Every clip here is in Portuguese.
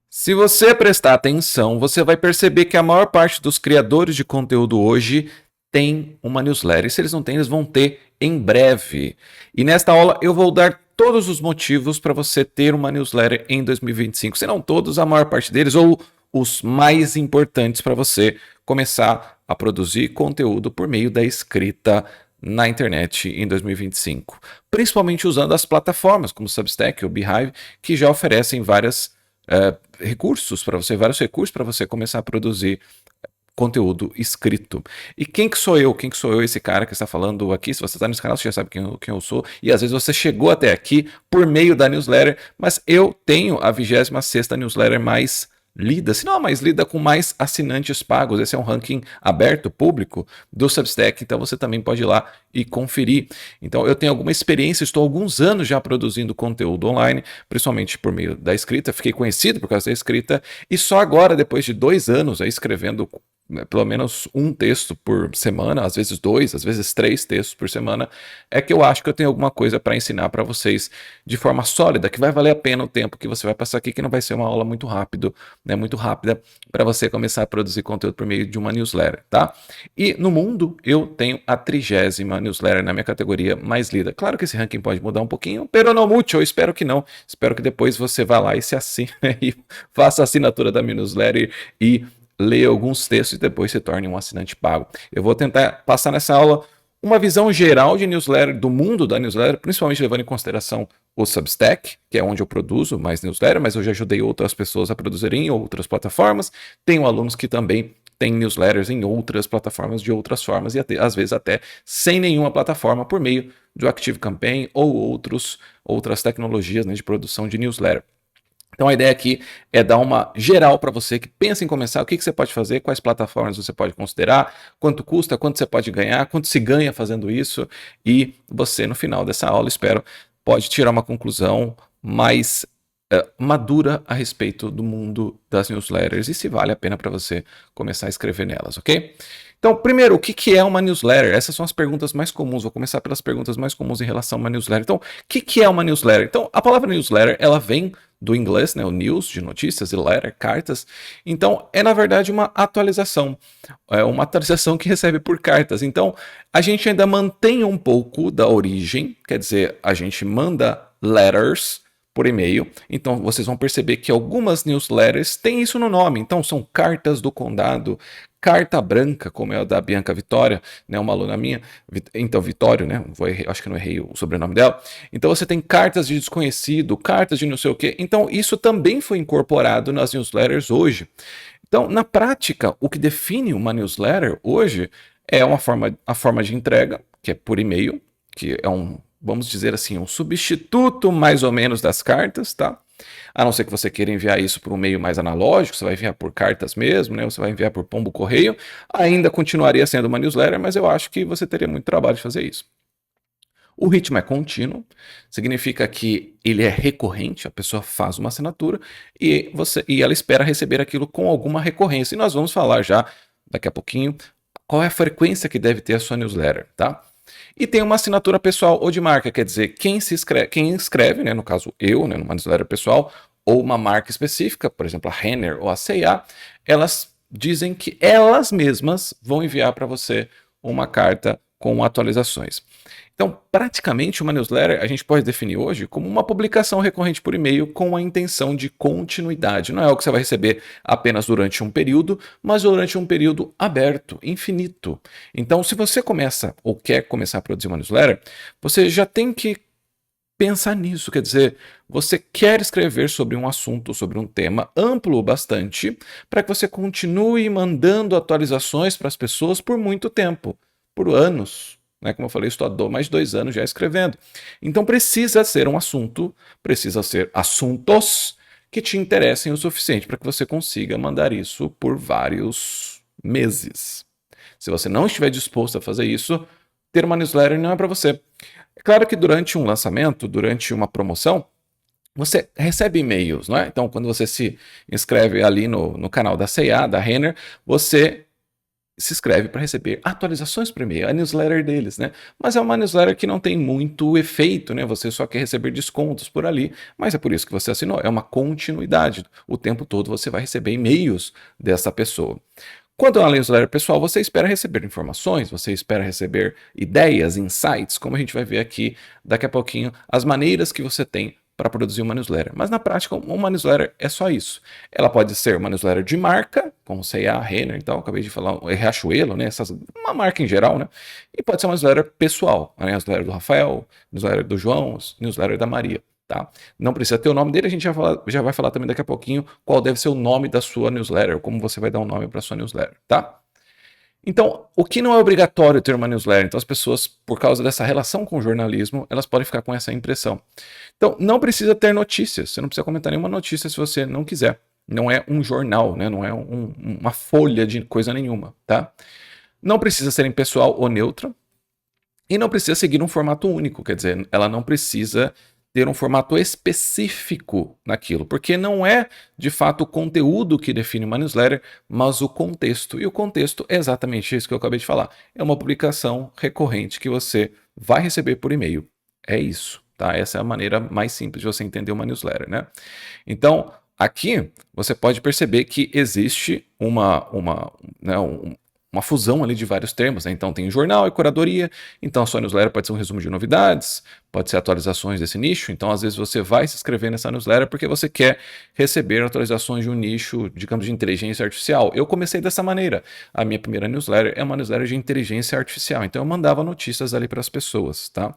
Se você prestar atenção, você vai perceber que a maior parte dos criadores de conteúdo hoje tem uma newsletter. E se eles não têm, eles vão ter em breve. E nesta aula eu vou dar todos os motivos para você ter uma newsletter em 2025. Se não todos, a maior parte deles, ou os mais importantes para você começar a produzir conteúdo por meio da escrita na internet em 2025. Principalmente usando as plataformas como o Substack ou Beehive, que já oferecem vários recursos para você começar a produzir conteúdo escrito. E quem que sou eu? Quem que sou eu, esse cara que está falando aqui? Se você está nesse canal, você já sabe quem eu sou. E às vezes você chegou até aqui por meio da newsletter, mas eu tenho a 26ª newsletter mais lida, se não a mais lida, com mais assinantes pagos. Esse é um ranking aberto, público, do Substack, então você também pode ir lá e conferir. Então eu tenho alguma experiência, estou há alguns anos já produzindo conteúdo online, principalmente por meio da escrita, fiquei conhecido por causa da escrita, e só agora, depois de 2 anos aí escrevendo pelo menos um texto por semana, às vezes 2, às vezes 3 textos por semana, é que eu acho que eu tenho alguma coisa para ensinar para vocês de forma sólida, que vai valer a pena o tempo que você vai passar aqui, que não vai ser uma aula muito rápido, né, muito rápida, para você começar a produzir conteúdo por meio de uma newsletter, tá? E no mundo, eu tenho a 30ª newsletter na minha categoria mais lida. Claro que esse ranking pode mudar um pouquinho, pero não muito, eu espero que não. Espero que depois você vá lá e se assine, e faça a assinatura da minha newsletter e leia alguns textos e depois se torne um assinante pago. Eu vou tentar passar nessa aula uma visão geral de newsletter, do mundo da newsletter, principalmente levando em consideração o Substack, que é onde eu produzo mais newsletter, mas eu já ajudei outras pessoas a produzirem em outras plataformas. Tenho alunos que também têm newsletters em outras plataformas de outras formas e até, às vezes até sem nenhuma plataforma por meio do ActiveCampaign ou outras tecnologias, né, de produção de newsletter. Então a ideia aqui é dar uma geral para você que pensa em começar, o que você pode fazer, quais plataformas você pode considerar, quanto custa, quanto você pode ganhar, quanto se ganha fazendo isso, e você no final dessa aula, espero, pode tirar uma conclusão mais madura a respeito do mundo das newsletters e se vale a pena para você começar a escrever nelas, ok? Então, primeiro, o que é uma newsletter? Essas são as perguntas mais comuns. Vou começar pelas perguntas mais comuns em relação a uma newsletter. Então, o que é uma newsletter? Então, a palavra newsletter, ela vem do inglês, né, o news, de notícias, e letter, cartas. Então, é na verdade uma atualização. É uma atualização que recebe por cartas. Então, a gente ainda mantém um pouco da origem, quer dizer, a gente manda letters por e-mail. Então, vocês vão perceber que algumas newsletters têm isso no nome. Então, são cartas do condado, carta branca, como é a da Bianca Vitória, né, uma aluna minha, então Vitório, né, acho que não errei o sobrenome dela. Então você tem cartas de desconhecido, cartas de não sei o quê. Então isso também foi incorporado nas newsletters hoje. Então, na prática, o que define uma newsletter hoje é a forma de entrega, que é por e-mail, que é vamos dizer assim, um substituto mais ou menos das cartas, tá? A não ser que você queira enviar isso por um meio mais analógico, você vai enviar por cartas mesmo, né? Você vai enviar por pombo correio, ainda continuaria sendo uma newsletter, mas eu acho que você teria muito trabalho de fazer isso. O ritmo é contínuo, significa que ele é recorrente, a pessoa faz uma assinatura e ela espera receber aquilo com alguma recorrência. E nós vamos falar já daqui a pouquinho qual é a frequência que deve ter a sua newsletter, tá? E tem uma assinatura pessoal ou de marca, quer dizer, quem escreve, né, no caso eu, né, numa newsletter pessoal, ou uma marca específica, por exemplo, a Renner ou a C&A, elas dizem que elas mesmas vão enviar para você uma carta com atualizações. Então, praticamente uma newsletter a gente pode definir hoje como uma publicação recorrente por e-mail com a intenção de continuidade. Não é algo que você vai receber apenas durante um período, mas durante um período aberto, infinito. Então, se você começa ou quer começar a produzir uma newsletter, você já tem que pensar nisso, quer dizer, você quer escrever sobre um assunto, sobre um tema amplo bastante, para que você continue mandando atualizações para as pessoas por muito tempo, por anos. Né? Como eu falei, estou há mais de 2 anos já escrevendo. Então precisa ser um assunto, precisa ser assuntos que te interessem o suficiente para que você consiga mandar isso por vários meses. Se você não estiver disposto a fazer isso, ter uma newsletter não é para você. É claro que durante um lançamento, durante uma promoção, você recebe e-mails, não é? Então, quando você se inscreve ali no canal da C&A, da Renner, você se inscreve para receber atualizações por e-mail, a newsletter deles, né? Mas é uma newsletter que não tem muito efeito, né? Você só quer receber descontos por ali, mas é por isso que você assinou. É uma continuidade. O tempo todo você vai receber e-mails dessa pessoa. Quanto à newsletter pessoal, você espera receber informações, você espera receber ideias, insights, como a gente vai ver aqui daqui a pouquinho, as maneiras que você tem para produzir uma newsletter. Mas na prática, uma newsletter é só isso. Ela pode ser uma newsletter de marca, como C&A, Renner, então, acabei de falar, Riachuelo, né? Uma marca em geral, né? E pode ser uma newsletter pessoal, a newsletter do Rafael, newsletter do João, newsletter da Maria. Tá? Não precisa ter o nome dele, a gente já vai falar também daqui a pouquinho qual deve ser o nome da sua newsletter, como você vai dar um nome para sua newsletter, tá? Então, o que não é obrigatório ter uma newsletter? Então, as pessoas, por causa dessa relação com o jornalismo, elas podem ficar com essa impressão. Então, não precisa ter notícias, você não precisa comentar nenhuma notícia se você não quiser. Não é um jornal, né? Não é uma folha de coisa nenhuma, tá? Não precisa ser impessoal ou neutra. E não precisa seguir um formato único, quer dizer, ela não precisa ter um formato específico naquilo, porque não é de fato o conteúdo que define uma newsletter, mas o contexto. E o contexto é exatamente isso que eu acabei de falar. É uma publicação recorrente que você vai receber por e-mail. É isso, tá? Essa é a maneira mais simples de você entender uma newsletter, né? Então, aqui você pode perceber que existe uma fusão ali de vários termos, né? Então tem jornal e curadoria, então a sua newsletter pode ser um resumo de novidades, pode ser atualizações desse nicho, então às vezes você vai se inscrever nessa newsletter porque você quer receber atualizações de um nicho, digamos, de inteligência artificial. Eu comecei dessa maneira, a minha primeira newsletter é uma newsletter de inteligência artificial, então eu mandava notícias ali para as pessoas, tá?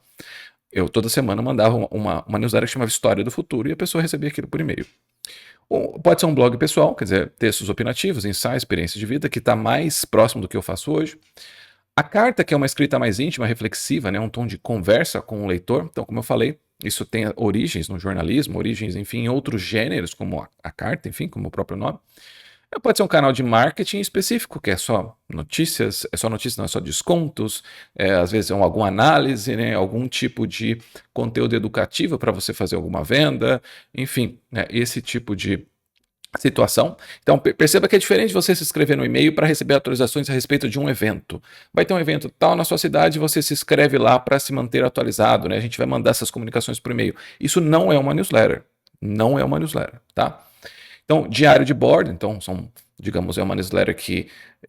Eu toda semana mandava uma newsletter que chamava História do Futuro e a pessoa recebia aquilo por e-mail. Pode ser um blog pessoal, quer dizer, textos opinativos, ensaios, experiência de vida, que está mais próximo do que eu faço hoje. A carta, que é uma escrita mais íntima, reflexiva, né, um tom de conversa com o leitor. Então, como eu falei, isso tem origens no jornalismo, origens, enfim, em outros gêneros, como a carta, enfim, como o próprio nome. Pode ser um canal de marketing específico, que é só notícias, não é só descontos, às vezes é alguma análise, né, algum tipo de conteúdo educativo para você fazer alguma venda, enfim, né, esse tipo de situação. Então perceba que é diferente de você se inscrever no e-mail para receber atualizações a respeito de um evento. Vai ter um evento tal na sua cidade, você se inscreve lá para se manter atualizado, né? A gente vai mandar essas comunicações por e-mail. Isso não é uma newsletter. Não é uma newsletter, tá? Então, diário de bordo, então digamos, é uma newsletter que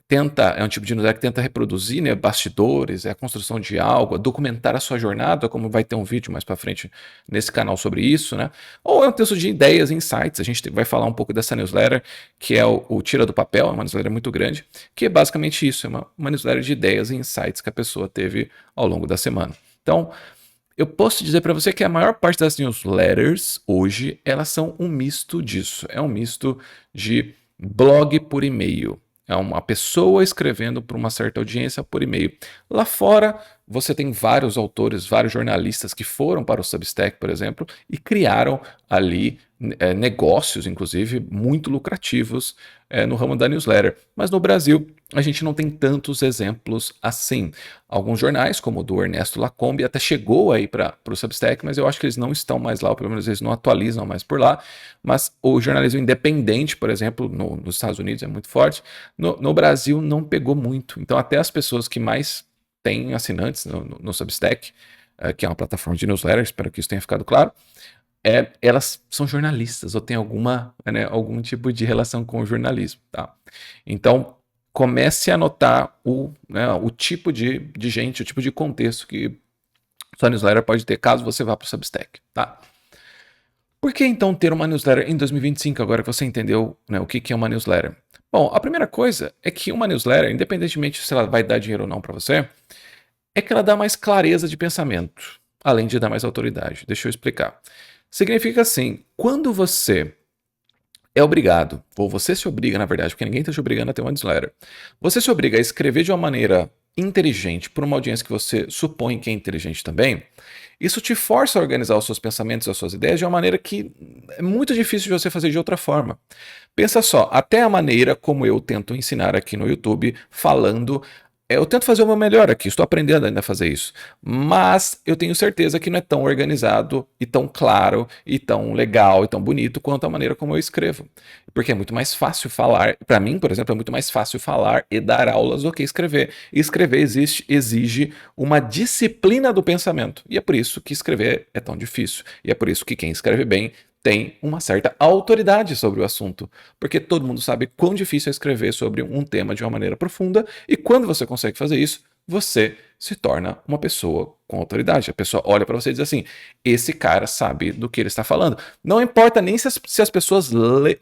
é um tipo de newsletter que tenta reproduzir, né, bastidores, é a construção de algo, documentar a sua jornada, como vai ter um vídeo mais para frente nesse canal sobre isso, né? Ou é um texto de ideias, insights, a gente vai falar um pouco dessa newsletter, que é o Tira do Papel, é uma newsletter muito grande, que é basicamente isso, é uma newsletter de ideias e insights que a pessoa teve ao longo da semana. Então, eu posso dizer para você que a maior parte das newsletters hoje, elas são um misto disso. É um misto de blog por e-mail. É uma pessoa escrevendo para uma certa audiência por e-mail. Lá fora, você tem vários autores, vários jornalistas que foram para o Substack, por exemplo, e criaram ali negócios, inclusive, muito lucrativos no ramo da newsletter. Mas no Brasil, a gente não tem tantos exemplos assim. Alguns jornais, como o do Ernesto Lacombe, até chegou aí para o Substack, mas eu acho que eles não estão mais lá, ou pelo menos eles não atualizam mais por lá. Mas o jornalismo independente, por exemplo, nos Estados Unidos é muito forte. No Brasil não pegou muito. Então até as pessoas que mais têm assinantes no Substack, que é uma plataforma de newsletter, espero que isso tenha ficado claro, elas são jornalistas ou têm algum tipo de relação com o jornalismo. Tá? Então, comece a notar o tipo de gente, o tipo de contexto que sua newsletter pode ter caso você vá para o Substack. Tá? Por que então ter uma newsletter em 2025, agora que você entendeu, né, o que é uma newsletter? Bom, a primeira coisa é que uma newsletter, independentemente se ela vai dar dinheiro ou não para você, é que ela dá mais clareza de pensamento, além de dar mais autoridade. Deixa eu explicar. Significa assim, quando você é obrigado, ou você se obriga, na verdade, porque ninguém está te obrigando a ter uma newsletter, você se obriga a escrever de uma maneira inteligente para uma audiência que você supõe que é inteligente também, isso te força a organizar os seus pensamentos e as suas ideias de uma maneira que é muito difícil de você fazer de outra forma. Pensa só, até a maneira como eu tento ensinar aqui no YouTube, falando Eu tento fazer o meu melhor aqui, estou aprendendo ainda a fazer isso. Mas eu tenho certeza que não é tão organizado e tão claro e tão legal e tão bonito quanto a maneira como eu escrevo. Porque é muito mais fácil falar. Para mim, por exemplo, é muito mais fácil falar e dar aulas do que escrever. E escrever exige uma disciplina do pensamento. E é por isso que escrever é tão difícil. E é por isso que quem escreve bem tem uma certa autoridade sobre o assunto, porque todo mundo sabe quão difícil é escrever sobre um tema de uma maneira profunda, e quando você consegue fazer isso, você se torna uma pessoa com autoridade. A pessoa olha para você e diz assim: esse cara sabe do que ele está falando. Não importa nem se as pessoas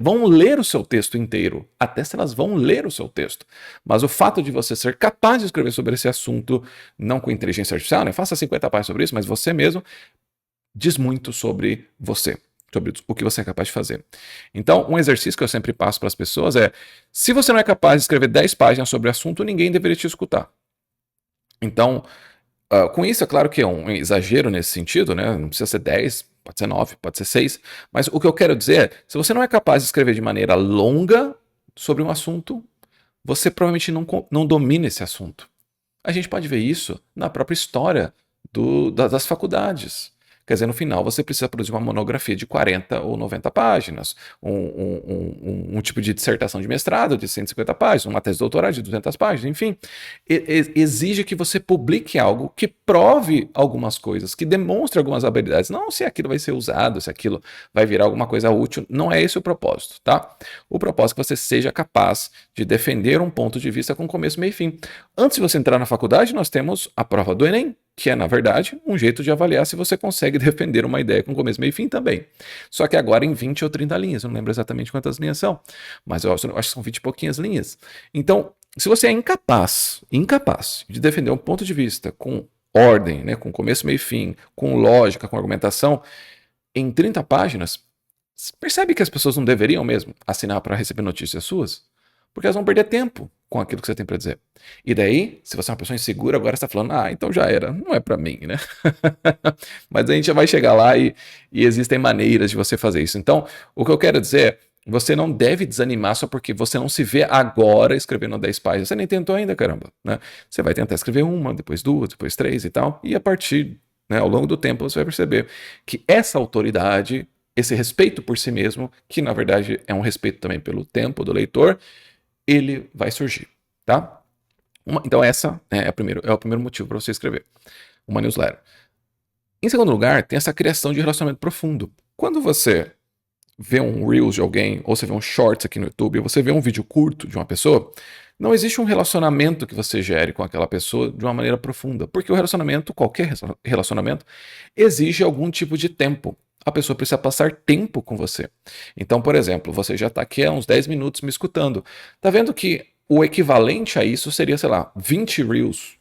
vão ler o seu texto inteiro, até se elas vão ler o seu texto. Mas o fato de você ser capaz de escrever sobre esse assunto, não com inteligência artificial, né? Faça 50 páginas sobre isso, mas você mesmo, diz muito sobre você, sobre o que você é capaz de fazer. Então, um exercício que eu sempre passo para as pessoas é: se você não é capaz de escrever 10 páginas sobre o assunto, ninguém deveria te escutar. Então, com isso, é claro que é um exagero nesse sentido, né? Não precisa ser 10, pode ser 9, pode ser 6, mas o que eu quero dizer é: se você não é capaz de escrever de maneira longa sobre um assunto, você provavelmente não domina esse assunto. A gente pode ver isso na própria história das faculdades. Quer dizer, no final você precisa produzir uma monografia de 40 ou 90 páginas, um tipo de dissertação de mestrado de 150 páginas, uma tese de doutorado de 200 páginas, enfim. Exige que você publique algo que prove algumas coisas, que demonstre algumas habilidades. Não se aquilo vai ser usado, se aquilo vai virar alguma coisa útil. Não é esse o propósito, tá? O propósito é que você seja capaz de defender um ponto de vista com começo, meio e fim. Antes de você entrar na faculdade, nós temos a prova do Enem, que é, na verdade, um jeito de avaliar se você consegue defender uma ideia com começo, meio e fim também. Só que agora em 20 ou 30 linhas, eu não lembro exatamente quantas linhas são, mas eu acho que são 20 e pouquinhas linhas. Então, se você é incapaz de defender um ponto de vista com ordem, né, com começo, meio e fim, com lógica, com argumentação, em 30 páginas, percebe que as pessoas não deveriam mesmo assinar para receber notícias suas? Porque elas vão perder tempo com aquilo que você tem para dizer. E daí, se você é uma pessoa insegura, agora você está falando: então já era, não é para mim, né? Mas a gente já vai chegar lá e existem maneiras de você fazer isso. Então, o que eu quero dizer é: você não deve desanimar só porque você não se vê agora escrevendo 10 páginas. Você nem tentou ainda, caramba, né? Você vai tentar escrever uma, depois duas, depois três e tal, e a partir, né, ao longo do tempo, você vai perceber que essa autoridade, esse respeito por si mesmo, que na verdade é um respeito também pelo tempo do leitor, ele vai surgir, tá? Então essa, né, é o primeiro motivo para você escrever uma newsletter. Em segundo lugar, tem essa criação de relacionamento profundo. Quando você vê um Reels de alguém, ou você vê um Shorts aqui no YouTube, ou você vê um vídeo curto de uma pessoa, não existe um relacionamento que você gere com aquela pessoa de uma maneira profunda, porque o relacionamento, qualquer relacionamento, exige algum tipo de tempo. A pessoa precisa passar tempo com você. Então, por exemplo, você já está aqui há uns 10 minutos me escutando. Tá vendo que o equivalente a isso seria, sei lá, 20 Reels,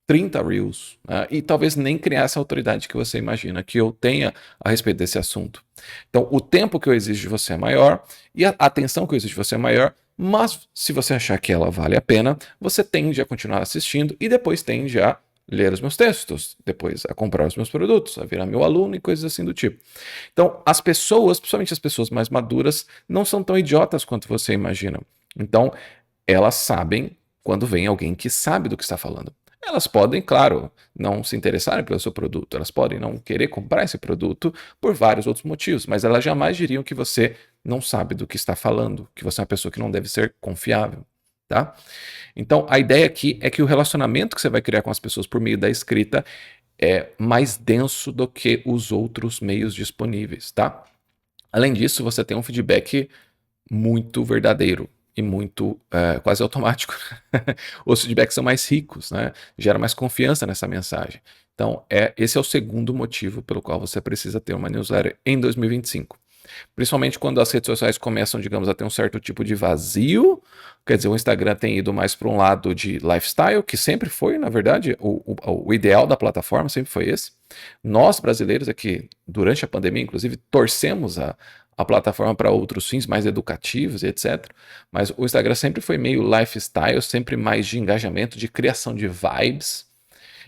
30 Reels, né? E talvez nem criar essa autoridade que você imagina que eu tenha a respeito desse assunto. Então, o tempo que eu exijo de você é maior e a atenção que eu exijo de você é maior, mas se você achar que ela vale a pena, você tende a continuar assistindo e depois tende a ler os meus textos, depois a comprar os meus produtos, a virar meu aluno e coisas assim do tipo. Então, as pessoas, principalmente as pessoas mais maduras, não são tão idiotas quanto você imagina. Então, elas sabem quando vem alguém que sabe do que está falando. Elas podem, claro, não se interessarem pelo seu produto, elas podem não querer comprar esse produto por vários outros motivos, mas elas jamais diriam que você não sabe do que está falando, que você é uma pessoa que não deve ser confiável, tá? Então, a ideia aqui é que o relacionamento que você vai criar com as pessoas por meio da escrita é mais denso do que os outros meios disponíveis, tá? Além disso, você tem um feedback muito verdadeiro e muito quase automático. Os feedbacks são mais ricos, né? Gera mais confiança nessa mensagem. Então, esse é o segundo motivo pelo qual você precisa ter uma newsletter em 2025. Principalmente quando as redes sociais começam, digamos, a ter um certo tipo de vazio. Quer dizer, o Instagram tem ido mais para um lado de lifestyle, que sempre foi, na verdade, o ideal da plataforma sempre foi esse. Nós, brasileiros, aqui, durante a pandemia, inclusive, torcemos a plataforma para outros fins mais educativos e etc. Mas o Instagram sempre foi meio lifestyle, sempre mais de engajamento, de criação de vibes.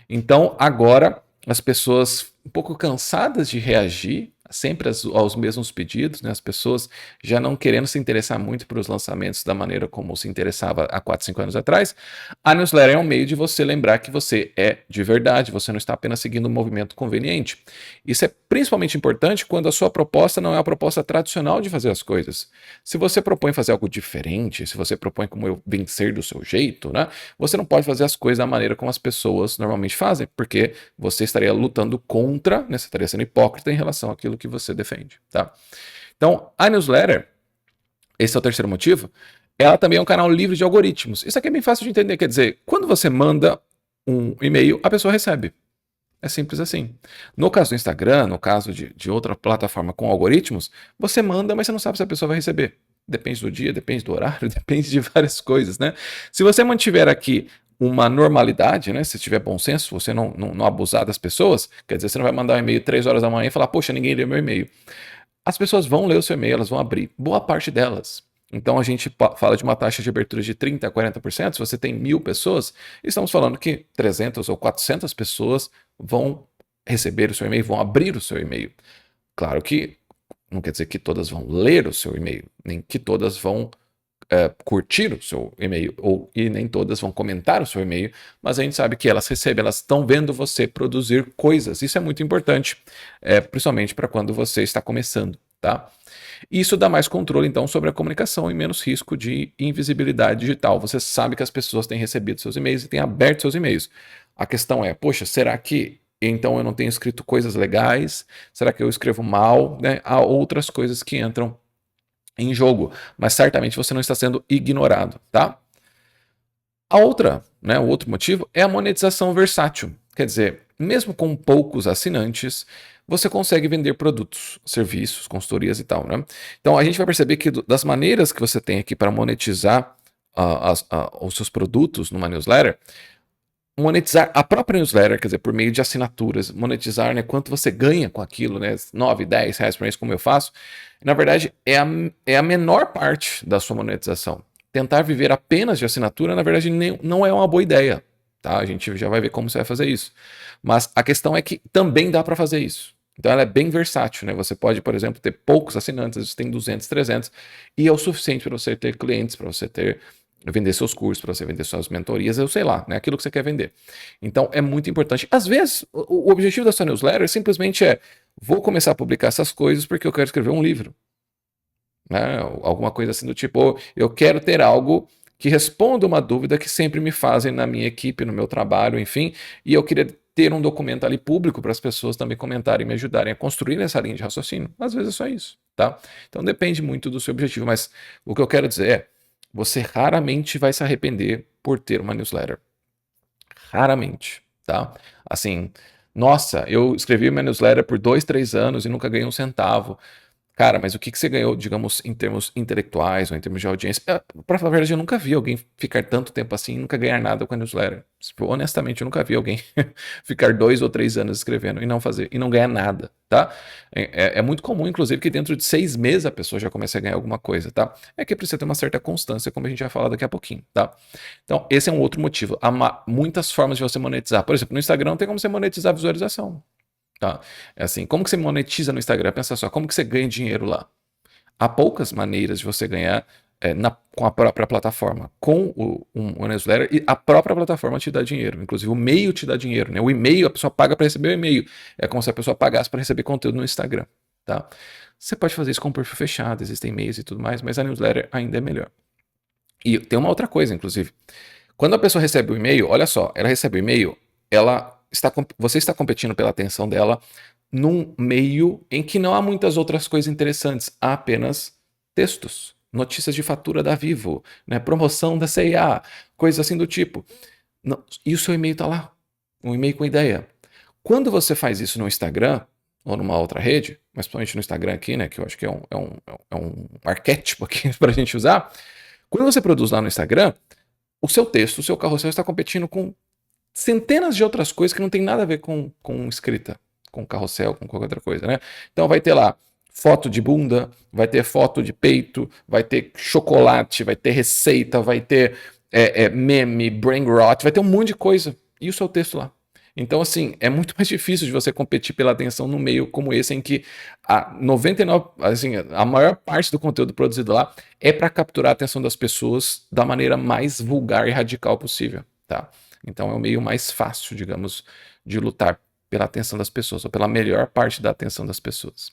Então, agora, as pessoas um pouco cansadas de reagir sempre aos mesmos pedidos, né? As pessoas já não querendo se interessar muito pelos lançamentos da maneira como se interessava há 4, 5 anos atrás. A newsletter é um meio de você lembrar que você é de verdade, você não está apenas seguindo um movimento conveniente. Isso é principalmente importante quando a sua proposta não é a proposta tradicional de fazer as coisas. Se você propõe fazer algo diferente, se você propõe como eu vencer do seu jeito, né? Você não pode fazer as coisas da maneira como as pessoas normalmente fazem, porque você estaria lutando contra, né? Você estaria sendo hipócrita em relação àquilo que você defende, tá? Então, a newsletter, esse é o terceiro motivo, ela também é um canal livre de algoritmos. Isso aqui é bem fácil de entender, quer dizer, quando você manda um e-mail, a pessoa recebe. É simples assim. No caso do Instagram, no caso de outra plataforma com algoritmos, você manda, mas você não sabe se a pessoa vai receber. Depende do dia, depende do horário, depende de várias coisas, né? Se você mantiver aqui uma normalidade, né? Se tiver bom senso, você não abusar das pessoas, quer dizer, você não vai mandar um e-mail 3 horas da manhã e falar, poxa, ninguém leu meu e-mail. As pessoas vão ler o seu e-mail, elas vão abrir. Boa parte delas. Então a gente fala de uma taxa de abertura de 30% a 40%. Se você tem 1.000 pessoas, estamos falando que 300 ou 400 pessoas vão receber o seu e-mail, vão abrir o seu e-mail. Claro que não quer dizer que todas vão ler o seu e-mail, nem que todas vão curtir o seu e-mail, e nem todas vão comentar o seu e-mail, mas a gente sabe que elas recebem, elas estão vendo você produzir coisas. Isso é muito importante, principalmente para quando você está começando, tá? Isso dá mais controle, então, sobre a comunicação e menos risco de invisibilidade digital. Você sabe que as pessoas têm recebido seus e-mails e têm aberto seus e-mails. A questão é, poxa, será que então eu não tenho escrito coisas legais? Será que eu escrevo mal? Né? Há outras coisas que entram em jogo, mas certamente você não está sendo ignorado, tá? A outra, né, o outro motivo é a monetização versátil. Quer dizer, mesmo com poucos assinantes, você consegue vender produtos, serviços, consultorias e tal, né? Então a gente vai perceber que das maneiras que você tem aqui para monetizar os seus produtos numa newsletter, monetizar a própria newsletter, quer dizer, por meio de assinaturas, monetizar, né, quanto você ganha com aquilo, né, 9, 10 reais por mês, como eu faço, na verdade é a menor parte da sua monetização. Tentar viver apenas de assinatura, na verdade, não é uma boa ideia, tá? A gente já vai ver como você vai fazer isso. Mas a questão é que também dá para fazer isso. Então ela é bem versátil, né? Você pode, por exemplo, ter poucos assinantes, você tem 200, 300, e é o suficiente para você ter clientes, para você ter vender seus cursos, para você vender suas mentorias, eu sei lá, né? Aquilo que você quer vender. Então é muito importante. Às vezes, o objetivo da sua newsletter simplesmente vou começar a publicar essas coisas porque eu quero escrever um livro. Né? Alguma coisa assim do tipo, eu quero ter algo que responda uma dúvida que sempre me fazem na minha equipe, no meu trabalho, enfim, e eu queria ter um documento ali público para as pessoas também comentarem e me ajudarem a construir essa linha de raciocínio. Às vezes é só isso, tá? Então depende muito do seu objetivo, mas o que eu quero dizer é, você raramente vai se arrepender por ter uma newsletter. Raramente, tá? Assim, nossa, eu escrevi minha newsletter por 2, 3 anos e nunca ganhei um centavo. Cara, mas o que você ganhou, digamos, em termos intelectuais ou em termos de audiência? Pra falar a verdade, eu nunca vi alguém ficar tanto tempo assim e nunca ganhar nada com a newsletter. Honestamente, eu nunca vi alguém ficar 2 ou 3 anos escrevendo e não fazer, e não ganhar nada, tá? É muito comum, inclusive, que dentro de 6 meses a pessoa já comece a ganhar alguma coisa, tá? É que precisa ter uma certa constância, como a gente vai falar daqui a pouquinho, tá? Então, esse é um outro motivo. Há muitas formas de você monetizar. Por exemplo, no Instagram tem como você monetizar a visualização. Tá? É assim, como que você monetiza no Instagram? Pensa só, como que você ganha dinheiro lá? Há poucas maneiras de você ganhar com a própria plataforma. Com o newsletter, e a própria plataforma te dá dinheiro. Inclusive, o e-mail te dá dinheiro. Né? O e-mail, a pessoa paga para receber o e-mail. É como se a pessoa pagasse para receber conteúdo no Instagram. Tá? Você pode fazer isso com o perfil fechado, existem e-mails e tudo mais, mas a newsletter ainda é melhor. E tem uma outra coisa, inclusive. Quando a pessoa recebe o e-mail, olha só, ela recebe o e-mail, você está competindo pela atenção dela num meio em que não há muitas outras coisas interessantes, há apenas textos, notícias de fatura da Vivo, né, promoção da CIA, coisas assim do tipo. Não, e o seu e-mail está lá, um e-mail com ideia. Quando você faz isso no Instagram ou numa outra rede, mas principalmente no Instagram aqui, né, que eu acho que é um arquétipo aqui para a gente usar, quando você produz lá no Instagram, o seu texto, o seu carrossel está competindo com centenas de outras coisas que não tem nada a ver com escrita, com carrossel, com qualquer outra coisa, né? Então vai ter lá foto de bunda, vai ter foto de peito, vai ter chocolate, vai ter receita, vai ter meme, brain rot, vai ter um monte de coisa. E o seu texto lá. Então, assim, é muito mais difícil de você competir pela atenção num meio como esse, em que a 99, assim, a maior parte do conteúdo produzido lá é para capturar a atenção das pessoas da maneira mais vulgar e radical possível, tá? Então é o meio mais fácil, digamos, de lutar pela atenção das pessoas, ou pela melhor parte da atenção das pessoas.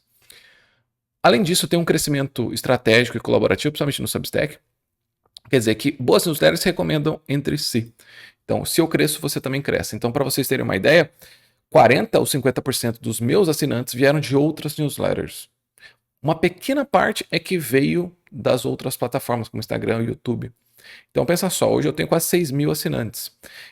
Além disso, tem um crescimento estratégico e colaborativo, principalmente no Substack. Quer dizer que boas newsletters se recomendam entre si. Então, se eu cresço, você também cresce. Então, para vocês terem uma ideia, 40 ou 50% dos meus assinantes vieram de outras newsletters. Uma pequena parte é que veio das outras plataformas, como Instagram e YouTube. Então pensa só, hoje eu tenho quase 6 mil assinantes.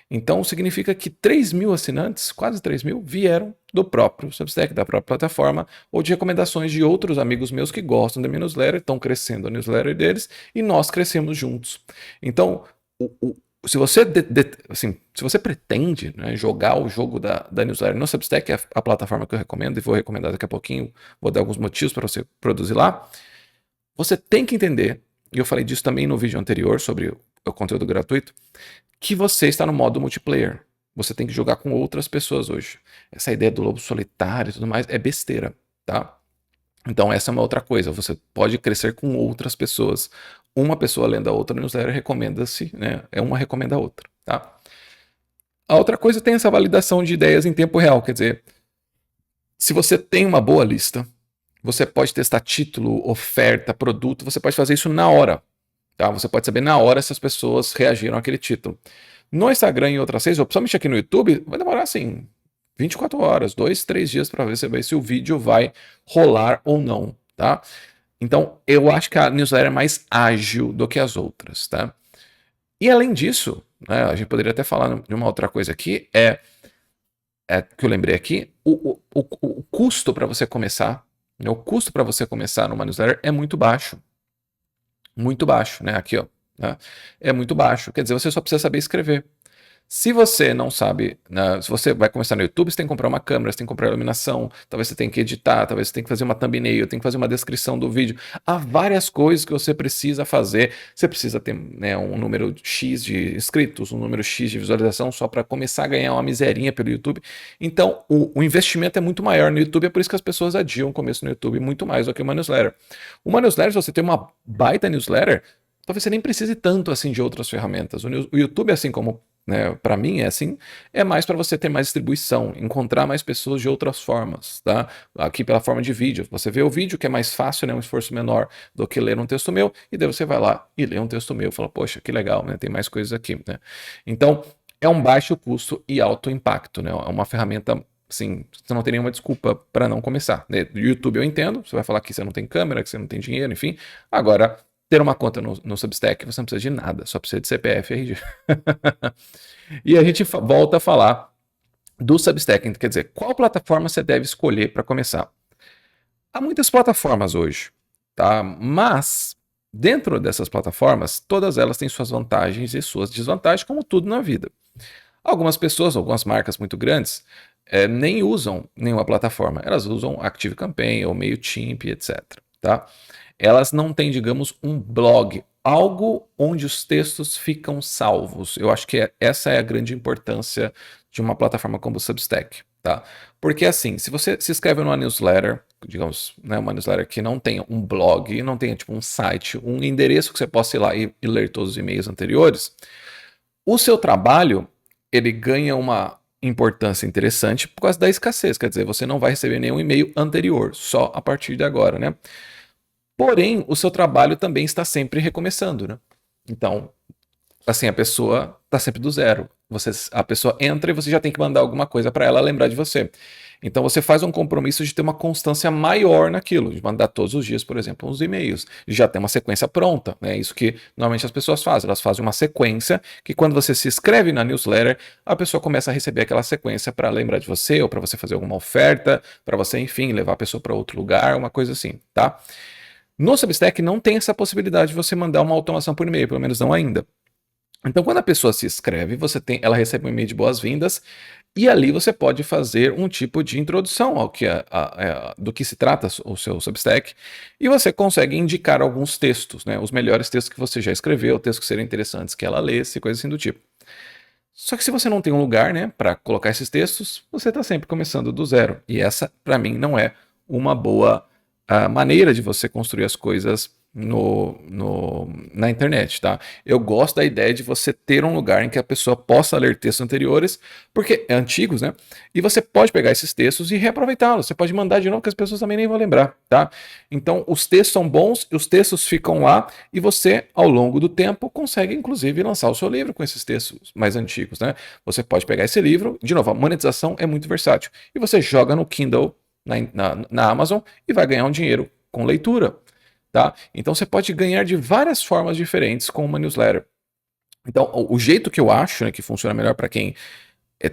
Então significa que 3 mil assinantes, quase 3 mil, vieram do próprio Substack, da própria plataforma, ou de recomendações de outros amigos meus que gostam da minha newsletter, estão crescendo a newsletter deles, e nós crescemos juntos. Então, se você, assim, se você pretende, né, jogar o jogo da newsletter no Substack, que é a plataforma que eu recomendo, e vou recomendar daqui a pouquinho, vou dar alguns motivos para você produzir lá, você tem que entender, e eu falei disso também no vídeo anterior sobre o conteúdo gratuito, que você está no modo multiplayer. Você tem que jogar com outras pessoas hoje. Essa ideia do lobo solitário e tudo mais é besteira, tá? Então essa é uma outra coisa. Você pode crescer com outras pessoas. Uma pessoa lendo a outra newsletter recomenda-se, né? É uma recomenda a outra, tá? A outra coisa tem essa validação de ideias em tempo real. Quer dizer, se você tem uma boa lista, você pode testar título, oferta, produto, você pode fazer isso na hora. Tá? Você pode saber na hora se as pessoas reagiram àquele título. No Instagram e em outras redes, ou principalmente aqui no YouTube, vai demorar assim 24 horas, 2, 3 dias para você ver se o vídeo vai rolar ou não. Tá? Então, eu acho que a newsletter é mais ágil do que as outras. Tá? E além disso, né, a gente poderia até falar de uma outra coisa aqui, que eu lembrei aqui, o custo para você começar, né, o custo para você começar numa newsletter é muito baixo. Muito baixo, né? Aqui, ó. Né? É muito baixo. Quer dizer, você só precisa saber escrever. Se você não sabe, né, se você vai começar no YouTube, você tem que comprar uma câmera, você tem que comprar iluminação, talvez você tenha que editar, talvez você tenha que fazer uma thumbnail, tem que fazer uma descrição do vídeo. Há várias coisas que você precisa fazer. Você precisa ter, né, um número X de inscritos, um número X de visualização só para começar a ganhar uma miserinha pelo YouTube. Então, o investimento é muito maior no YouTube, é por isso que as pessoas adiam o começo no YouTube muito mais do que uma newsletter. Uma newsletter, se você tem uma baita newsletter, talvez você nem precise tanto assim de outras ferramentas. O YouTube, assim como, né, para mim é assim, é mais para você ter mais distribuição, encontrar mais pessoas de outras formas, tá? Aqui pela forma de vídeo, você vê o vídeo que é mais fácil, né, um esforço menor do que ler um texto meu, e daí você vai lá e lê um texto meu, fala, poxa, que legal, né, tem mais coisas aqui, né? Então, é um baixo custo e alto impacto, né? É uma ferramenta, assim, você não tem nenhuma desculpa para não começar, né? Do YouTube eu entendo, você vai falar que você não tem câmera, que você não tem dinheiro, enfim. Agora, ter uma conta no Substack, você não precisa de nada, só precisa de CPF e RG. E a gente volta a falar do Substack, quer dizer, qual plataforma você deve escolher para começar? Há muitas plataformas hoje, tá? Mas dentro dessas plataformas, todas elas têm suas vantagens e suas desvantagens, como tudo na vida. Algumas pessoas, algumas marcas muito grandes, nem usam nenhuma plataforma, elas usam ActiveCampaign ou MailChimp, etc. Tá? Elas não têm, digamos, um blog, algo onde os textos ficam salvos. Eu acho que essa é a grande importância de uma plataforma como o Substack, tá? Porque assim, se você se inscreve numa newsletter, digamos, né, uma newsletter que não tenha um blog, não tenha tipo um site, um endereço que você possa ir lá e ler todos os e-mails anteriores, o seu trabalho, ele ganha uma importância interessante por causa da escassez, quer dizer, você não vai receber nenhum e-mail anterior, só a partir de agora, né? Porém, o seu trabalho também está sempre recomeçando, né? Então, assim, a pessoa está sempre do zero. A pessoa entra e você já tem que mandar alguma coisa para ela lembrar de você. Então você faz um compromisso de ter uma constância maior naquilo, de mandar todos os dias, por exemplo, uns e-mails. Já tem uma sequência pronta, né? Isso que normalmente as pessoas fazem. Elas fazem uma sequência que quando você se inscreve na newsletter, a pessoa começa a receber aquela sequência para lembrar de você, ou para você fazer alguma oferta, para você, enfim, levar a pessoa para outro lugar, uma coisa assim, tá? No Substack não tem essa possibilidade de você mandar uma automação por e-mail, pelo menos não ainda. Então, quando a pessoa se inscreve, ela recebe um e-mail de boas-vindas e ali você pode fazer um tipo de introdução ao que do que se trata o seu Substack e você consegue indicar alguns textos, né, os melhores textos que você já escreveu, textos que seriam interessantes que ela lesse, coisas assim do tipo. Só que se você não tem um lugar, né, para colocar esses textos, você está sempre começando do zero. E essa, para mim, não é uma boa maneira de você construir as coisas na internet, tá? Eu gosto da ideia de você ter um lugar em que a pessoa possa ler textos anteriores, porque antigos, né? E você pode pegar esses textos e reaproveitá-los. Você pode mandar de novo, que as pessoas também nem vão lembrar, tá? Então, os textos são bons, os textos ficam lá, e você, ao longo do tempo, consegue, inclusive, lançar o seu livro com esses textos mais antigos, né? Você pode pegar esse livro, de novo, a monetização é muito versátil, e você joga no Kindle, na Amazon, e vai ganhar um dinheiro com leitura. Tá? Então você pode ganhar de várias formas diferentes com uma newsletter. Então, o jeito que eu acho, né, que funciona melhor para quem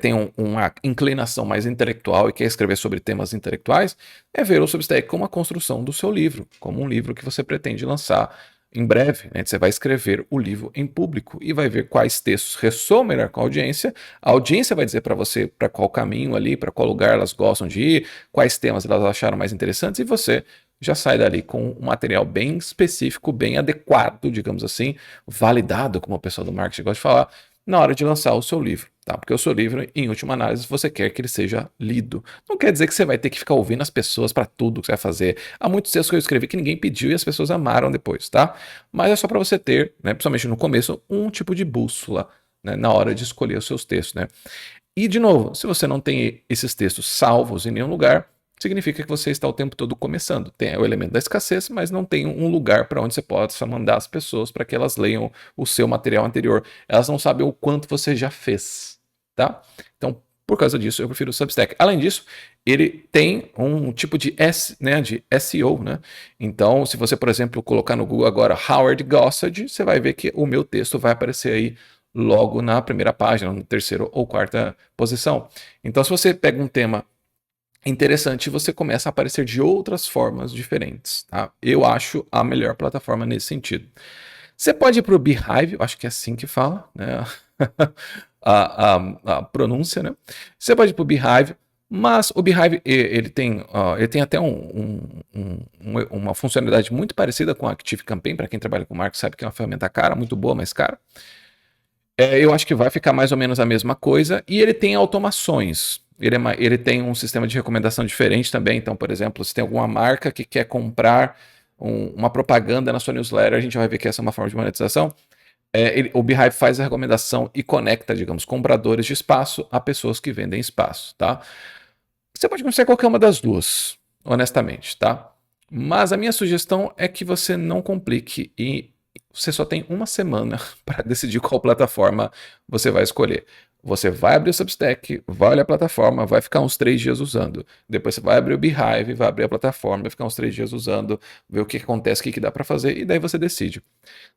tem uma inclinação mais intelectual e quer escrever sobre temas intelectuais, é ver o Substack como a construção do seu livro, como um livro que você pretende lançar em breve. Né? Você vai escrever o livro em público e vai ver quais textos ressoam melhor com a audiência vai dizer para você para qual caminho ali, para qual lugar elas gostam de ir, quais temas elas acharam mais interessantes, e você já sai dali com um material bem específico, bem adequado, digamos assim, validado, como o pessoal do marketing gosta de falar, na hora de lançar o seu livro, tá? Porque o seu livro, em última análise, você quer que ele seja lido. Não quer dizer que você vai ter que ficar ouvindo as pessoas para tudo que você vai fazer. Há muitos textos que eu escrevi que ninguém pediu e as pessoas amaram depois, tá? Mas é só para você ter, né, principalmente no começo, um tipo de bússola, né, na hora de escolher os seus textos, né? E, de novo, se você não tem esses textos salvos em nenhum lugar, significa que você está o tempo todo começando. Tem o elemento da escassez, mas não tem um lugar para onde você possa mandar as pessoas para que elas leiam o seu material anterior. Elas não sabem o quanto você já fez, tá? Então, por causa disso, eu prefiro o Substack. Além disso, ele tem um tipo de SEO, né? Então, se você, por exemplo, colocar no Google agora Howard Gossage, você vai ver que o meu texto vai aparecer aí logo na primeira página, na terceira ou quarta posição. Então, se você pega um tema interessante, você começa a aparecer de outras formas diferentes, tá? Eu acho a melhor plataforma nesse sentido. Você pode ir para o Beehive, eu acho que é assim que fala, né? a pronúncia, né? Você pode ir para o Beehive, mas o Beehive ele tem até uma funcionalidade muito parecida com a ActiveCampaign. Para quem trabalha com marketing sabe que é uma ferramenta cara, muito boa, mas cara. Eu acho que vai ficar mais ou menos a mesma coisa, e ele tem automações. Ele tem um sistema de recomendação diferente também. Então, por exemplo, se tem alguma marca que quer comprar uma propaganda na sua newsletter, a gente vai ver que essa é uma forma de monetização. O Beehive faz a recomendação e conecta, digamos, compradores de espaço a pessoas que vendem espaço, tá? Você pode começar qualquer uma das duas, honestamente, tá? Mas a minha sugestão é que você não complique e você só tem uma semana para decidir qual plataforma você vai escolher. Você vai abrir o Substack, vai olhar a plataforma, vai ficar uns 3 dias usando. Depois você vai abrir o Beehive, vai abrir a plataforma, vai ficar uns 3 dias usando, ver o que acontece, o que dá para fazer, e daí você decide.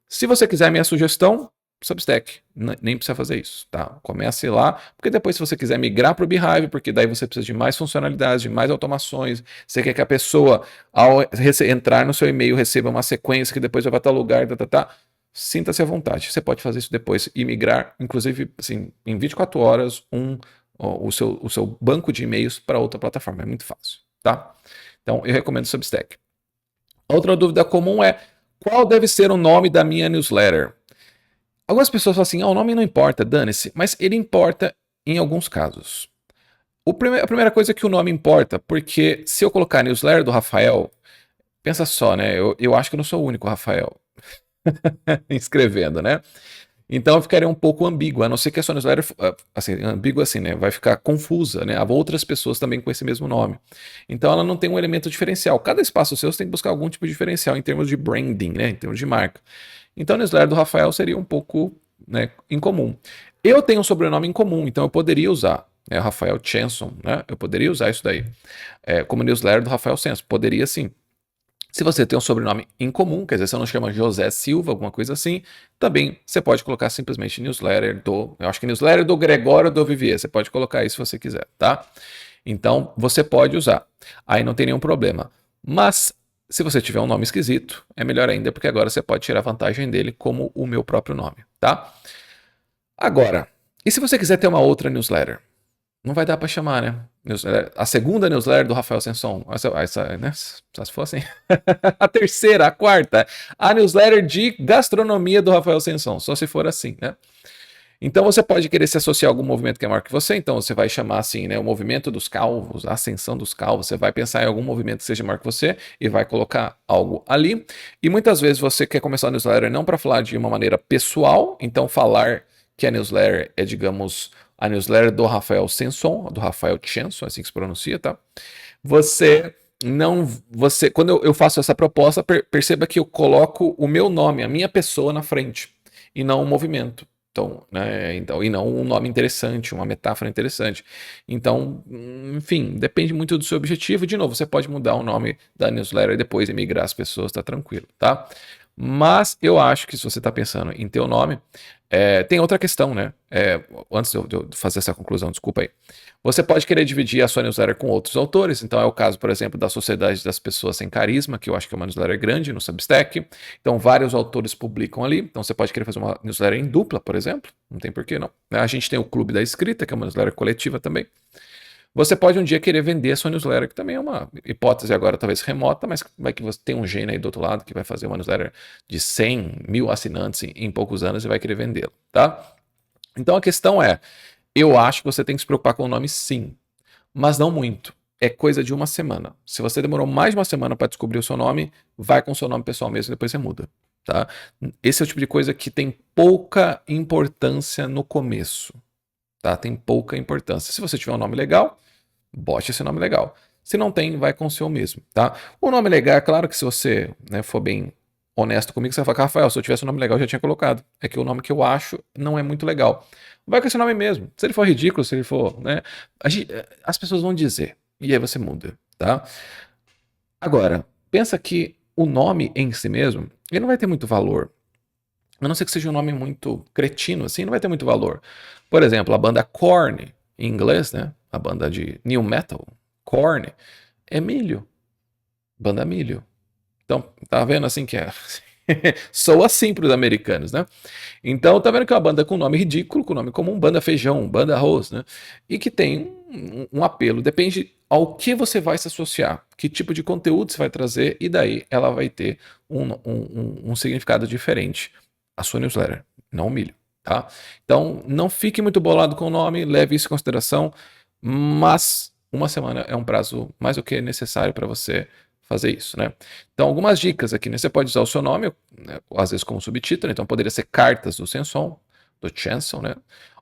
Se você quiser minha sugestão, Substack, nem precisa fazer isso, tá? Comece lá, porque depois se você quiser migrar para o Beehive, porque daí você precisa de mais funcionalidades, de mais automações, você quer que a pessoa, ao entrar no seu e-mail, receba uma sequência que depois vai para tal lugar, sinta-se à vontade. Você pode fazer isso depois e migrar, inclusive, assim, em 24 horas, o seu banco de e-mails para outra plataforma. É muito fácil, tá? Então, eu recomendo o Substack. Outra dúvida comum é: qual deve ser o nome da minha newsletter? Algumas pessoas falam assim: o nome não importa, dane-se, mas ele importa em alguns casos. A primeira coisa é que o nome importa, porque se eu colocar newsletter do Rafael, pensa só, né? Eu acho que eu não sou o único Rafael escrevendo, né? Então eu ficaria um pouco ambíguo, a não ser que a sua newsletter, assim, ambígua assim, né? Vai ficar confusa, né? Há outras pessoas também com esse mesmo nome. Então ela não tem um elemento diferencial. Cada espaço seu você tem que buscar algum tipo de diferencial em termos de branding, né? Em termos de marca. Então a newsletter do Rafael seria um pouco, né, incomum. Eu tenho um sobrenome em comum, então eu poderia usar, né, Rafael Chanson, né? Eu poderia usar isso daí como newsletter do Rafael Chanson. Poderia sim. Se você tem um sobrenome em comum, quer dizer, você não chama José Silva, alguma coisa assim, também você pode colocar simplesmente newsletter eu acho que newsletter do Gregório do Vivier, você pode colocar isso se você quiser, tá? Então, você pode usar, aí não tem nenhum problema. Mas, se você tiver um nome esquisito, é melhor ainda, porque agora você pode tirar vantagem dele como o meu próprio nome, tá? Agora, e se você quiser ter uma outra newsletter? Não vai dar para chamar, né? A segunda newsletter do Rafael Assunção, né? Só se for assim. A terceira, a quarta, a newsletter de gastronomia do Rafael Assunção, só se for assim, né? Então você pode querer se associar a algum movimento que é maior que você, então você vai chamar assim, né, o movimento dos calvos, a ascensão dos calvos, você vai pensar em algum movimento que seja maior que você e vai colocar algo ali. E muitas vezes você quer começar a newsletter não para falar de uma maneira pessoal, então falar que a newsletter é, digamos, a newsletter do Rafael Sanson, do Rafael Chanson, assim que se pronuncia, tá? Quando eu faço essa proposta, perceba que eu coloco o meu nome, a minha pessoa na frente, e não o movimento. Então, né, e não um nome interessante, uma metáfora interessante. Então, enfim, depende muito do seu objetivo. De novo, você pode mudar o nome da newsletter e depois emigrar as pessoas, tá tranquilo, tá? Mas eu acho que se você está pensando em ter o nome, tem outra questão, né? Antes de eu fazer essa conclusão, desculpa aí. Você pode querer dividir a sua newsletter com outros autores, então é o caso, por exemplo, da Sociedade das Pessoas Sem Carisma, que eu acho que é uma newsletter grande no Substack. Então, vários autores publicam ali. Então, você pode querer fazer uma newsletter em dupla, por exemplo. Não tem por que não. A gente tem o Clube da Escrita, que é uma newsletter coletiva também. Você pode um dia querer vender a sua newsletter, que também é uma hipótese agora talvez remota, mas vai que você tem um gênio aí do outro lado que vai fazer uma newsletter de 100 mil assinantes em poucos anos e vai querer vendê-la, tá? Então a questão é, eu acho que você tem que se preocupar com o nome sim, mas não muito. É coisa de uma semana. Se você demorou mais de uma semana para descobrir o seu nome, vai com o seu nome pessoal mesmo e depois você muda, tá? Esse é o tipo de coisa que tem pouca importância no começo, tá? Tem pouca importância. Se você tiver um nome legal, bote esse nome legal. Se não tem, vai com o seu mesmo, tá? O nome legal, é claro que se você, né, for bem honesto comigo, você vai falar, Rafael, se eu tivesse um nome legal, eu já tinha colocado. É que o nome que eu acho não é muito legal. Vai com esse nome mesmo. Se ele for ridículo, se ele for, né? As pessoas vão dizer. E aí você muda, tá? Agora, pensa que o nome em si mesmo, ele não vai ter muito valor. A não ser que seja um nome muito cretino, assim, não vai ter muito valor. Por exemplo, a banda Korn, em inglês, né? A banda de new metal, Korn, é milho. Banda milho. Então, tá vendo assim que é. Soa assim para os americanos, né? Então, tá vendo que é uma banda com nome ridículo, com nome comum, banda feijão, banda arroz, né? E que tem um apelo. Depende ao que você vai se associar, que tipo de conteúdo você vai trazer, e daí ela vai ter um significado diferente. A sua newsletter, não o milho, tá? Então, não fique muito bolado com o nome, leve isso em consideração, mas uma semana é um prazo mais do que necessário para você fazer isso, né? Então, algumas dicas aqui, né? Você pode usar o seu nome, né, às vezes como subtítulo, então poderia ser cartas do Sanson, do Chanson, né?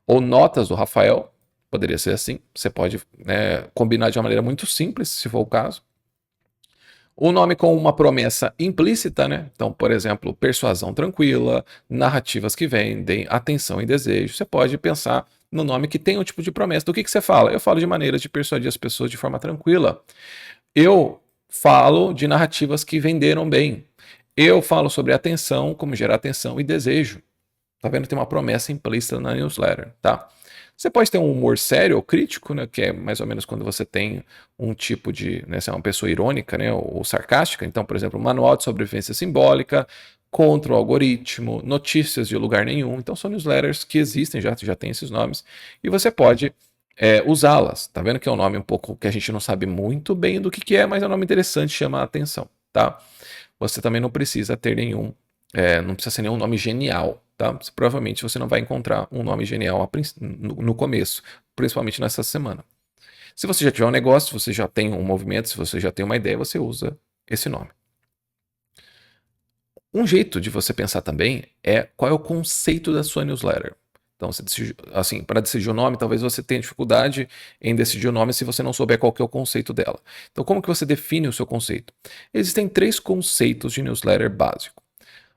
Ou notas do Rafael, poderia ser assim. Você pode, né, combinar de uma maneira muito simples, se for o caso. O nome com uma promessa implícita, né? Então, por exemplo, persuasão tranquila, narrativas que vendem, atenção e desejo. Você pode pensar no nome que tem um tipo de promessa. Do que você fala? Eu falo de maneiras de persuadir as pessoas de forma tranquila. Eu falo de narrativas que venderam bem. Eu falo sobre atenção, como gerar atenção e desejo. Tá vendo? Tem uma promessa implícita na newsletter, tá? Você pode ter um humor sério ou crítico, né? Que é mais ou menos quando você tem um tipo de, né? Você é uma pessoa irônica, né? Ou sarcástica. Então, por exemplo, manual de sobrevivência simbólica, contra o algoritmo, notícias de lugar nenhum. Então, são newsletters que existem, já tem esses nomes. E você pode usá-las. Tá vendo que é um nome um pouco que a gente não sabe muito bem do que é, mas é um nome interessante, chama a atenção, tá? Você também não precisa ter nenhum, não precisa ser nenhum nome genial, tá? Provavelmente você não vai encontrar um nome genial no começo, principalmente nessa semana. Se você já tiver um negócio, se você já tem um movimento, se você já tem uma ideia, você usa esse nome. Um jeito de você pensar também é qual é o conceito da sua newsletter. Então, assim, para decidir o nome, talvez você tenha dificuldade em decidir o nome se você não souber qual que é o conceito dela. Então, como que você define o seu conceito? Existem 3 conceitos de newsletter básico.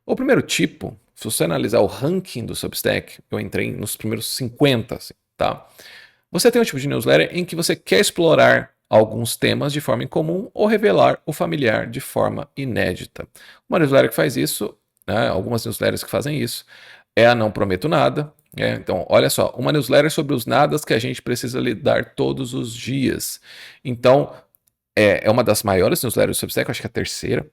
O primeiro tipo, se você analisar o ranking do Substack, eu entrei nos primeiros 50, assim, tá? Você tem um tipo de newsletter em que você quer explorar alguns temas de forma incomum ou revelar o familiar de forma inédita. Uma newsletter que faz isso, né, algumas newsletters que fazem isso, é a Não Prometo Nada. Então, olha só, uma newsletter sobre os nadas que a gente precisa lidar todos os dias. Então, é uma das maiores newsletters do Substack, acho que é a terceira.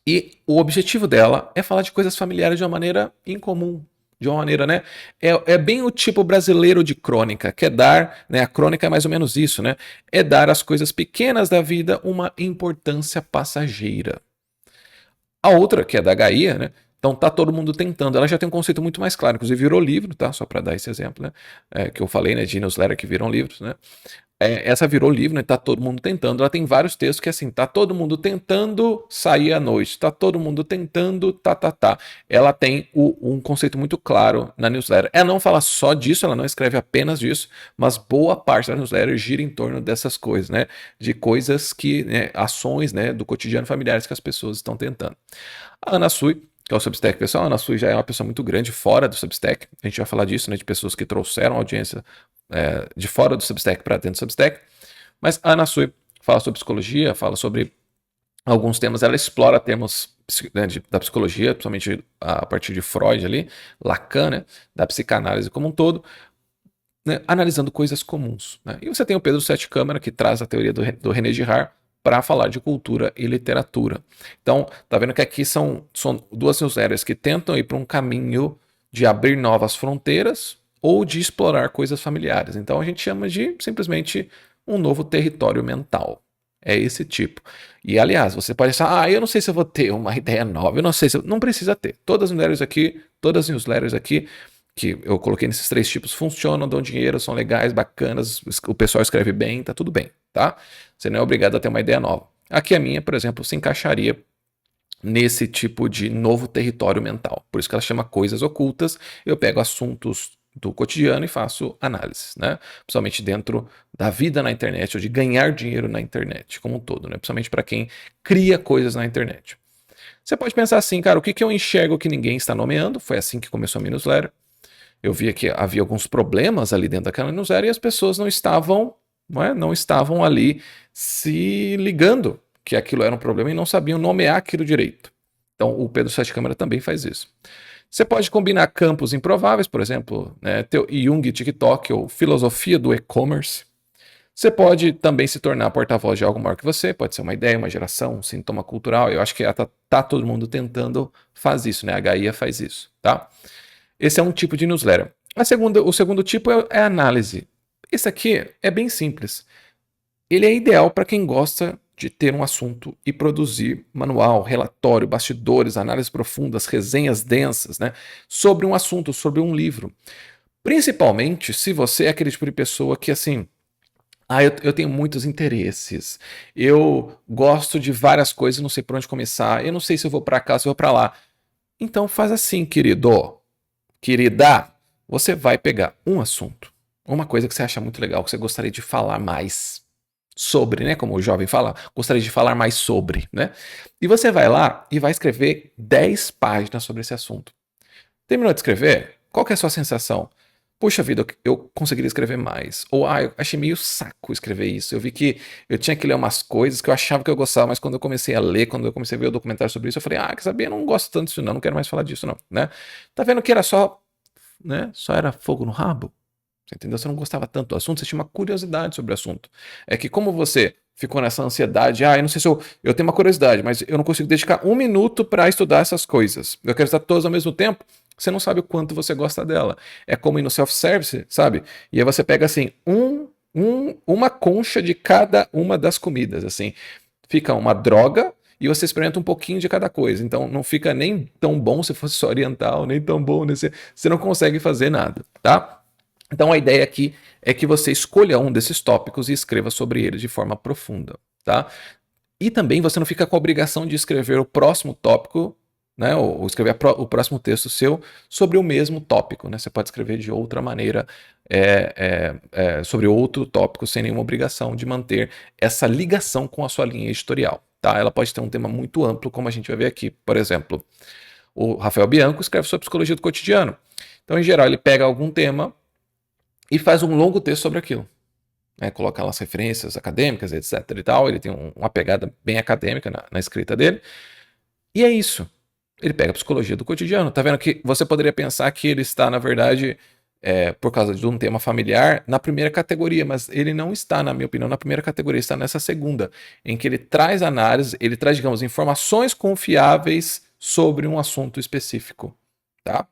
E o objetivo dela é falar de coisas familiares de uma maneira incomum, de uma maneira, né? É bem o tipo brasileiro de crônica, que é dar, né? A crônica é mais ou menos isso, né? É dar às coisas pequenas da vida uma importância passageira. A outra, que é da Gaia, né? Então tá todo mundo tentando. Ela já tem um conceito muito mais claro, inclusive virou livro, tá? Só para dar esse exemplo, né? Que eu falei, né? De newsletter que viram livros, né? Essa virou livro, né? Tá todo mundo tentando. Ela tem vários textos que assim, tá todo mundo tentando sair à noite, tá todo mundo tentando, tá. Ela tem um conceito muito claro na newsletter. Ela não fala só disso, ela não escreve apenas disso, mas boa parte da newsletter gira em torno dessas coisas, né? De coisas que, né, ações, né, do cotidiano familiares que as pessoas estão tentando. A Ana Sui, que é o Substack pessoal, a Ana Sui já é uma pessoa muito grande fora do Substack. A gente vai falar disso, né, de pessoas que trouxeram audiência de fora do Substack para dentro do Substack. Mas a Ana Sui fala sobre psicologia, fala sobre alguns temas, ela explora temas, né, da psicologia, principalmente a partir de Freud ali, Lacan, né, da psicanálise como um todo, né, analisando coisas comuns. Né? E você tem o Pedro Sete Câmara, que traz a teoria do René Girard para falar de cultura e literatura. Então, tá vendo que aqui são duas newsletters que tentam ir para um caminho de abrir novas fronteiras ou de explorar coisas familiares. Então, a gente chama de simplesmente um novo território mental. É esse tipo. E, aliás, você pode pensar, eu não sei se eu vou ter uma ideia nova, eu não sei se eu... Não precisa ter. Todas as newsletters aqui que eu coloquei nesses 3 tipos funcionam, dão dinheiro, são legais, bacanas, o pessoal escreve bem, tá tudo bem, tá? Você não é obrigado a ter uma ideia nova. Aqui a minha, por exemplo, se encaixaria nesse tipo de novo território mental. Por isso que ela chama Coisas Ocultas. Eu pego assuntos do cotidiano e faço análises, né? Principalmente dentro da vida na internet, ou de ganhar dinheiro na internet, como um todo, né? Principalmente para quem cria coisas na internet. Você pode pensar assim, cara, o que eu enxergo que ninguém está nomeando? Foi assim que começou a minha newsletter. Eu via que havia alguns problemas ali dentro daquela newsletter e as pessoas não estavam ali se ligando que aquilo era um problema e não sabiam nomear aquilo direito. Então o Pedro Sete Câmara também faz isso. Você pode combinar campos improváveis, por exemplo, né, Jung, TikTok ou filosofia do e-commerce. Você pode também se tornar porta-voz de algo maior que você, pode ser uma ideia, uma geração, um sintoma cultural. Eu acho que tá todo mundo tentando fazer isso, né? A Gaia faz isso, tá? Esse é um tipo de newsletter. O segundo tipo é análise. Esse aqui é bem simples. Ele é ideal para quem gosta de ter um assunto e produzir manual, relatório, bastidores, análises profundas, resenhas densas, né, sobre um assunto, sobre um livro. Principalmente se você é aquele tipo de pessoa que, assim, eu tenho muitos interesses, eu gosto de várias coisas, não sei por onde começar, eu não sei se eu vou para cá, se eu vou para lá. Então faz assim, querida, você vai pegar um assunto, uma coisa que você acha muito legal, que você gostaria de falar mais sobre, né? Como o jovem fala, gostaria de falar mais sobre, né? E você vai lá e vai escrever 10 páginas sobre esse assunto. Terminou de escrever? Qual que é a sua sensação? Puxa vida, eu conseguiria escrever mais. Ou, eu achei meio saco escrever isso. Eu vi que eu tinha que ler umas coisas que eu achava que eu gostava, mas quando eu comecei a ler, quando eu comecei a ver o documentário sobre isso, eu falei, quer saber, eu não gosto tanto disso não quero mais falar disso não, né? Tá vendo que era só, né, só era fogo no rabo? Você entendeu? Você não gostava tanto do assunto, você tinha uma curiosidade sobre o assunto. É que como você ficou nessa ansiedade, eu não sei se eu tenho uma curiosidade, mas eu não consigo dedicar 1 minuto para estudar essas coisas. Eu quero estudar todas ao mesmo tempo. Você não sabe o quanto você gosta dela. É como ir no self-service, sabe? E aí você pega assim, uma concha de cada uma das comidas, assim. Fica uma droga e você experimenta um pouquinho de cada coisa. Então não fica nem tão bom se fosse só oriental, nem tão bom, você não consegue fazer nada, tá? Então a ideia aqui é que você escolha um desses tópicos e escreva sobre ele de forma profunda, tá? E também você não fica com a obrigação de escrever o próximo tópico, né, ou escrever o próximo texto seu sobre o mesmo tópico, né? Você pode escrever de outra maneira sobre outro tópico sem nenhuma obrigação de manter essa ligação com a sua linha editorial, tá? Ela pode ter um tema muito amplo, como a gente vai ver aqui. Por exemplo, o Rafael Bianco escreve sobre psicologia do cotidiano. Então, em geral, ele pega algum tema e faz um longo texto sobre aquilo. Né, coloca lá as referências acadêmicas, etc. e tal. Ele tem uma pegada bem acadêmica na escrita dele. E é isso. Ele pega a psicologia do cotidiano. Tá vendo que você poderia pensar que ele está, na verdade, por causa de um tema familiar, na primeira categoria, mas ele não está, na minha opinião, na primeira categoria, está nessa segunda, em que ele traz análise, ele traz, digamos, informações confiáveis sobre um assunto específico. Tá?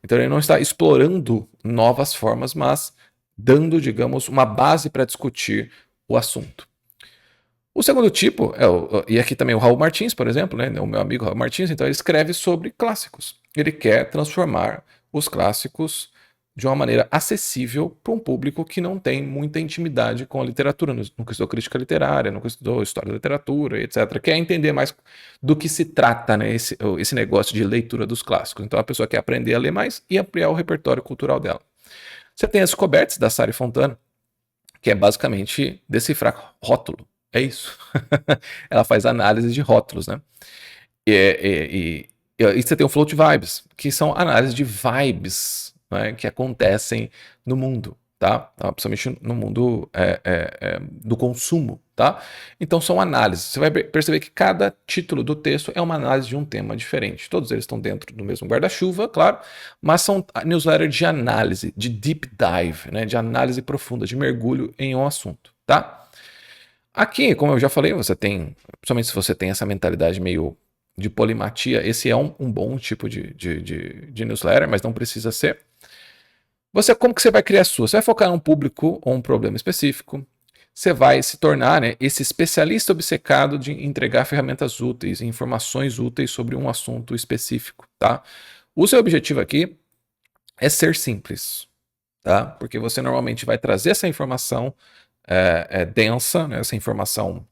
Então ele não está explorando novas formas, mas dando, digamos, uma base para discutir o assunto. O segundo tipo, e aqui também o Raul Martins, por exemplo, né, o meu amigo Raul Martins, então ele escreve sobre clássicos. Ele quer transformar os clássicos de uma maneira acessível para um público que não tem muita intimidade com a literatura, nunca estudou crítica literária, nunca estudou história da literatura, etc. Quer entender mais do que se trata, né, esse negócio de leitura dos clássicos. Então a pessoa quer aprender a ler mais e ampliar o repertório cultural dela. Você tem as Descobertas, da Sari Fontana, que é basicamente decifrar rótulo. É isso. Ela faz análise de rótulos, né? E você tem o Float Vibes, que são análises de vibes, né, que acontecem no mundo, tá? Principalmente no mundo do consumo, tá? Então são análises. Você vai perceber que cada título do texto é uma análise de um tema diferente. Todos eles estão dentro do mesmo guarda-chuva, claro, mas são newsletters de análise, de deep dive, né, de análise profunda, de mergulho em um assunto, tá? Aqui, como eu já falei, você tem, principalmente se você tem essa mentalidade meio de polimatia, esse é um bom tipo de newsletter, mas não precisa ser. Como que você vai criar a sua? Você vai focar em um público ou um problema específico. Você vai se tornar, né, esse especialista obcecado de entregar ferramentas úteis, informações úteis sobre um assunto específico, tá? O seu objetivo aqui é ser simples, tá? Porque você normalmente vai trazer essa informação densa, né, essa informação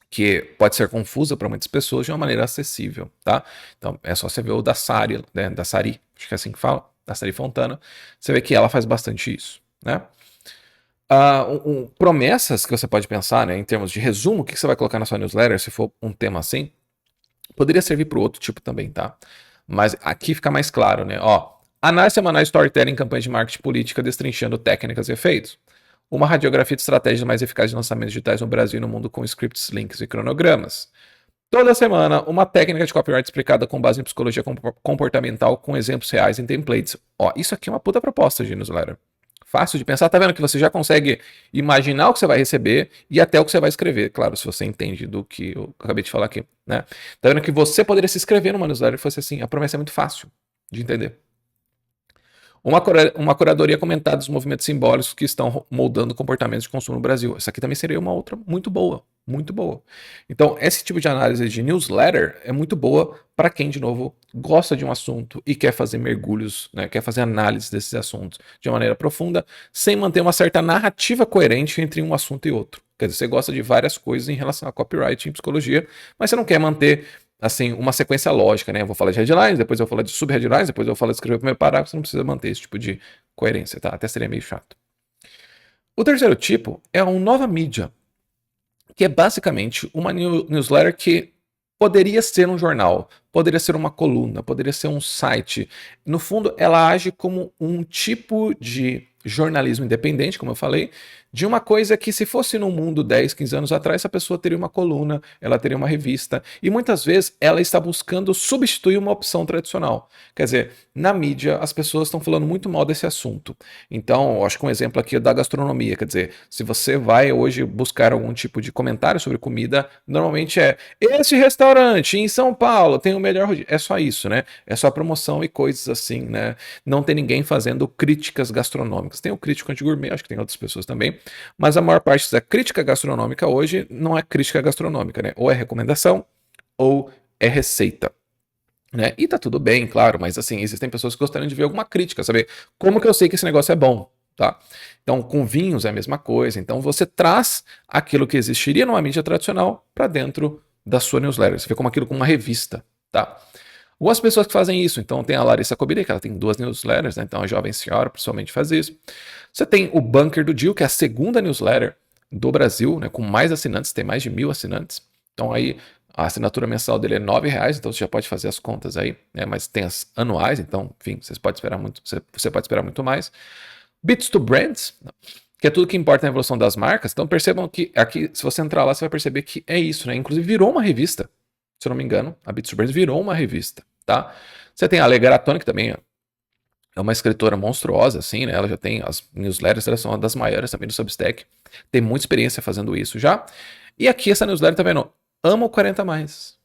que pode ser confusa para muitas pessoas de uma maneira acessível, tá? Então é só você ver o da Sari, né, da Sari, acho que é assim que fala, da Sari Fontana, você vê que ela faz bastante isso, né? Promessas que você pode pensar, né, em termos de resumo, o que você vai colocar na sua newsletter, se for um tema assim, poderia servir para o outro tipo também, tá? Mas aqui fica mais claro, né? Ó, análise semanal storytelling, campanha de marketing política, destrinchando técnicas e efeitos. Uma radiografia de estratégias mais eficazes de lançamentos digitais no Brasil e no mundo com scripts, links e cronogramas. Toda semana, uma técnica de copyright explicada com base em psicologia comportamental com exemplos reais em templates. Ó, isso aqui é uma puta proposta de newsletter. Fácil de pensar, tá vendo que você já consegue imaginar o que você vai receber e até o que você vai escrever. Claro, se você entende do que eu acabei de falar aqui, né? Tá vendo que você poderia se inscrever numa newsletter e fosse assim, a promessa é muito fácil de entender. Uma curadoria comentada dos movimentos simbólicos que estão moldando comportamentos de consumo no Brasil. Essa aqui também seria uma outra muito boa, muito boa. Então, esse tipo de análise de newsletter é muito boa para quem, de novo, gosta de um assunto e quer fazer mergulhos, né, quer fazer análise desses assuntos de uma maneira profunda, sem manter uma certa narrativa coerente entre um assunto e outro. Quer dizer, você gosta de várias coisas em relação a copyright e psicologia, mas você não quer manter assim, uma sequência lógica, né? Eu vou falar de headlines, depois eu vou falar de sub-headlines, depois eu vou falar de escrever o primeiro parágrafo, você não precisa manter esse tipo de coerência, tá? Até seria meio chato. O terceiro tipo é uma nova mídia, que é basicamente uma newsletter que poderia ser um jornal, poderia ser uma coluna, poderia ser um site. No fundo, ela age como um tipo de jornalismo independente, como eu falei, de uma coisa que se fosse no mundo 10, 15 anos atrás, essa pessoa teria uma coluna, ela teria uma revista, e muitas vezes ela está buscando substituir uma opção tradicional. Quer dizer, na mídia as pessoas estão falando muito mal desse assunto. Então, eu acho que um exemplo aqui é da gastronomia, quer dizer, se você vai hoje buscar algum tipo de comentário sobre comida, normalmente é esse restaurante em São Paulo tem o melhor rodízio. É só isso, né? É só promoção e coisas assim, né? Não tem ninguém fazendo críticas gastronômicas. Tem o crítico anti-gourmet, acho que tem outras pessoas também, mas a maior parte da crítica gastronômica hoje não é crítica gastronômica, né? Ou é recomendação ou é receita. Né? E tá tudo bem, claro, mas assim, existem pessoas que gostariam de ver alguma crítica, saber como que eu sei que esse negócio é bom, tá? Então, com vinhos é a mesma coisa. Então, você traz aquilo que existiria numa mídia tradicional para dentro da sua newsletter. Você vê como aquilo como uma revista, tá? Algumas pessoas que fazem isso, então tem a Larissa Kobiri, que ela tem 2 newsletters, né? Então a jovem senhora principalmente faz isso. Você tem o Bunker do Jill, que é a segunda newsletter do Brasil, né? Com mais assinantes, tem mais de 1.000 assinantes. Então aí a assinatura mensal dele é R$9, então você já pode fazer as contas aí, né? Mas tem as anuais, então, enfim, você pode esperar muito mais. Bits to Brands, que é tudo que importa na evolução das marcas. Então percebam que aqui, se você entrar lá, você vai perceber que é isso, né? Inclusive virou uma revista. Se eu não me engano, a Bits to Brands virou uma revista, tá? Você tem a Ale Garatoni, que também é uma escritora monstruosa, assim, né? Ela já tem as newsletters, elas são uma das maiores também do Substack. Tem muita experiência fazendo isso já. E aqui essa newsletter, tá vendo? Amo 40 mais.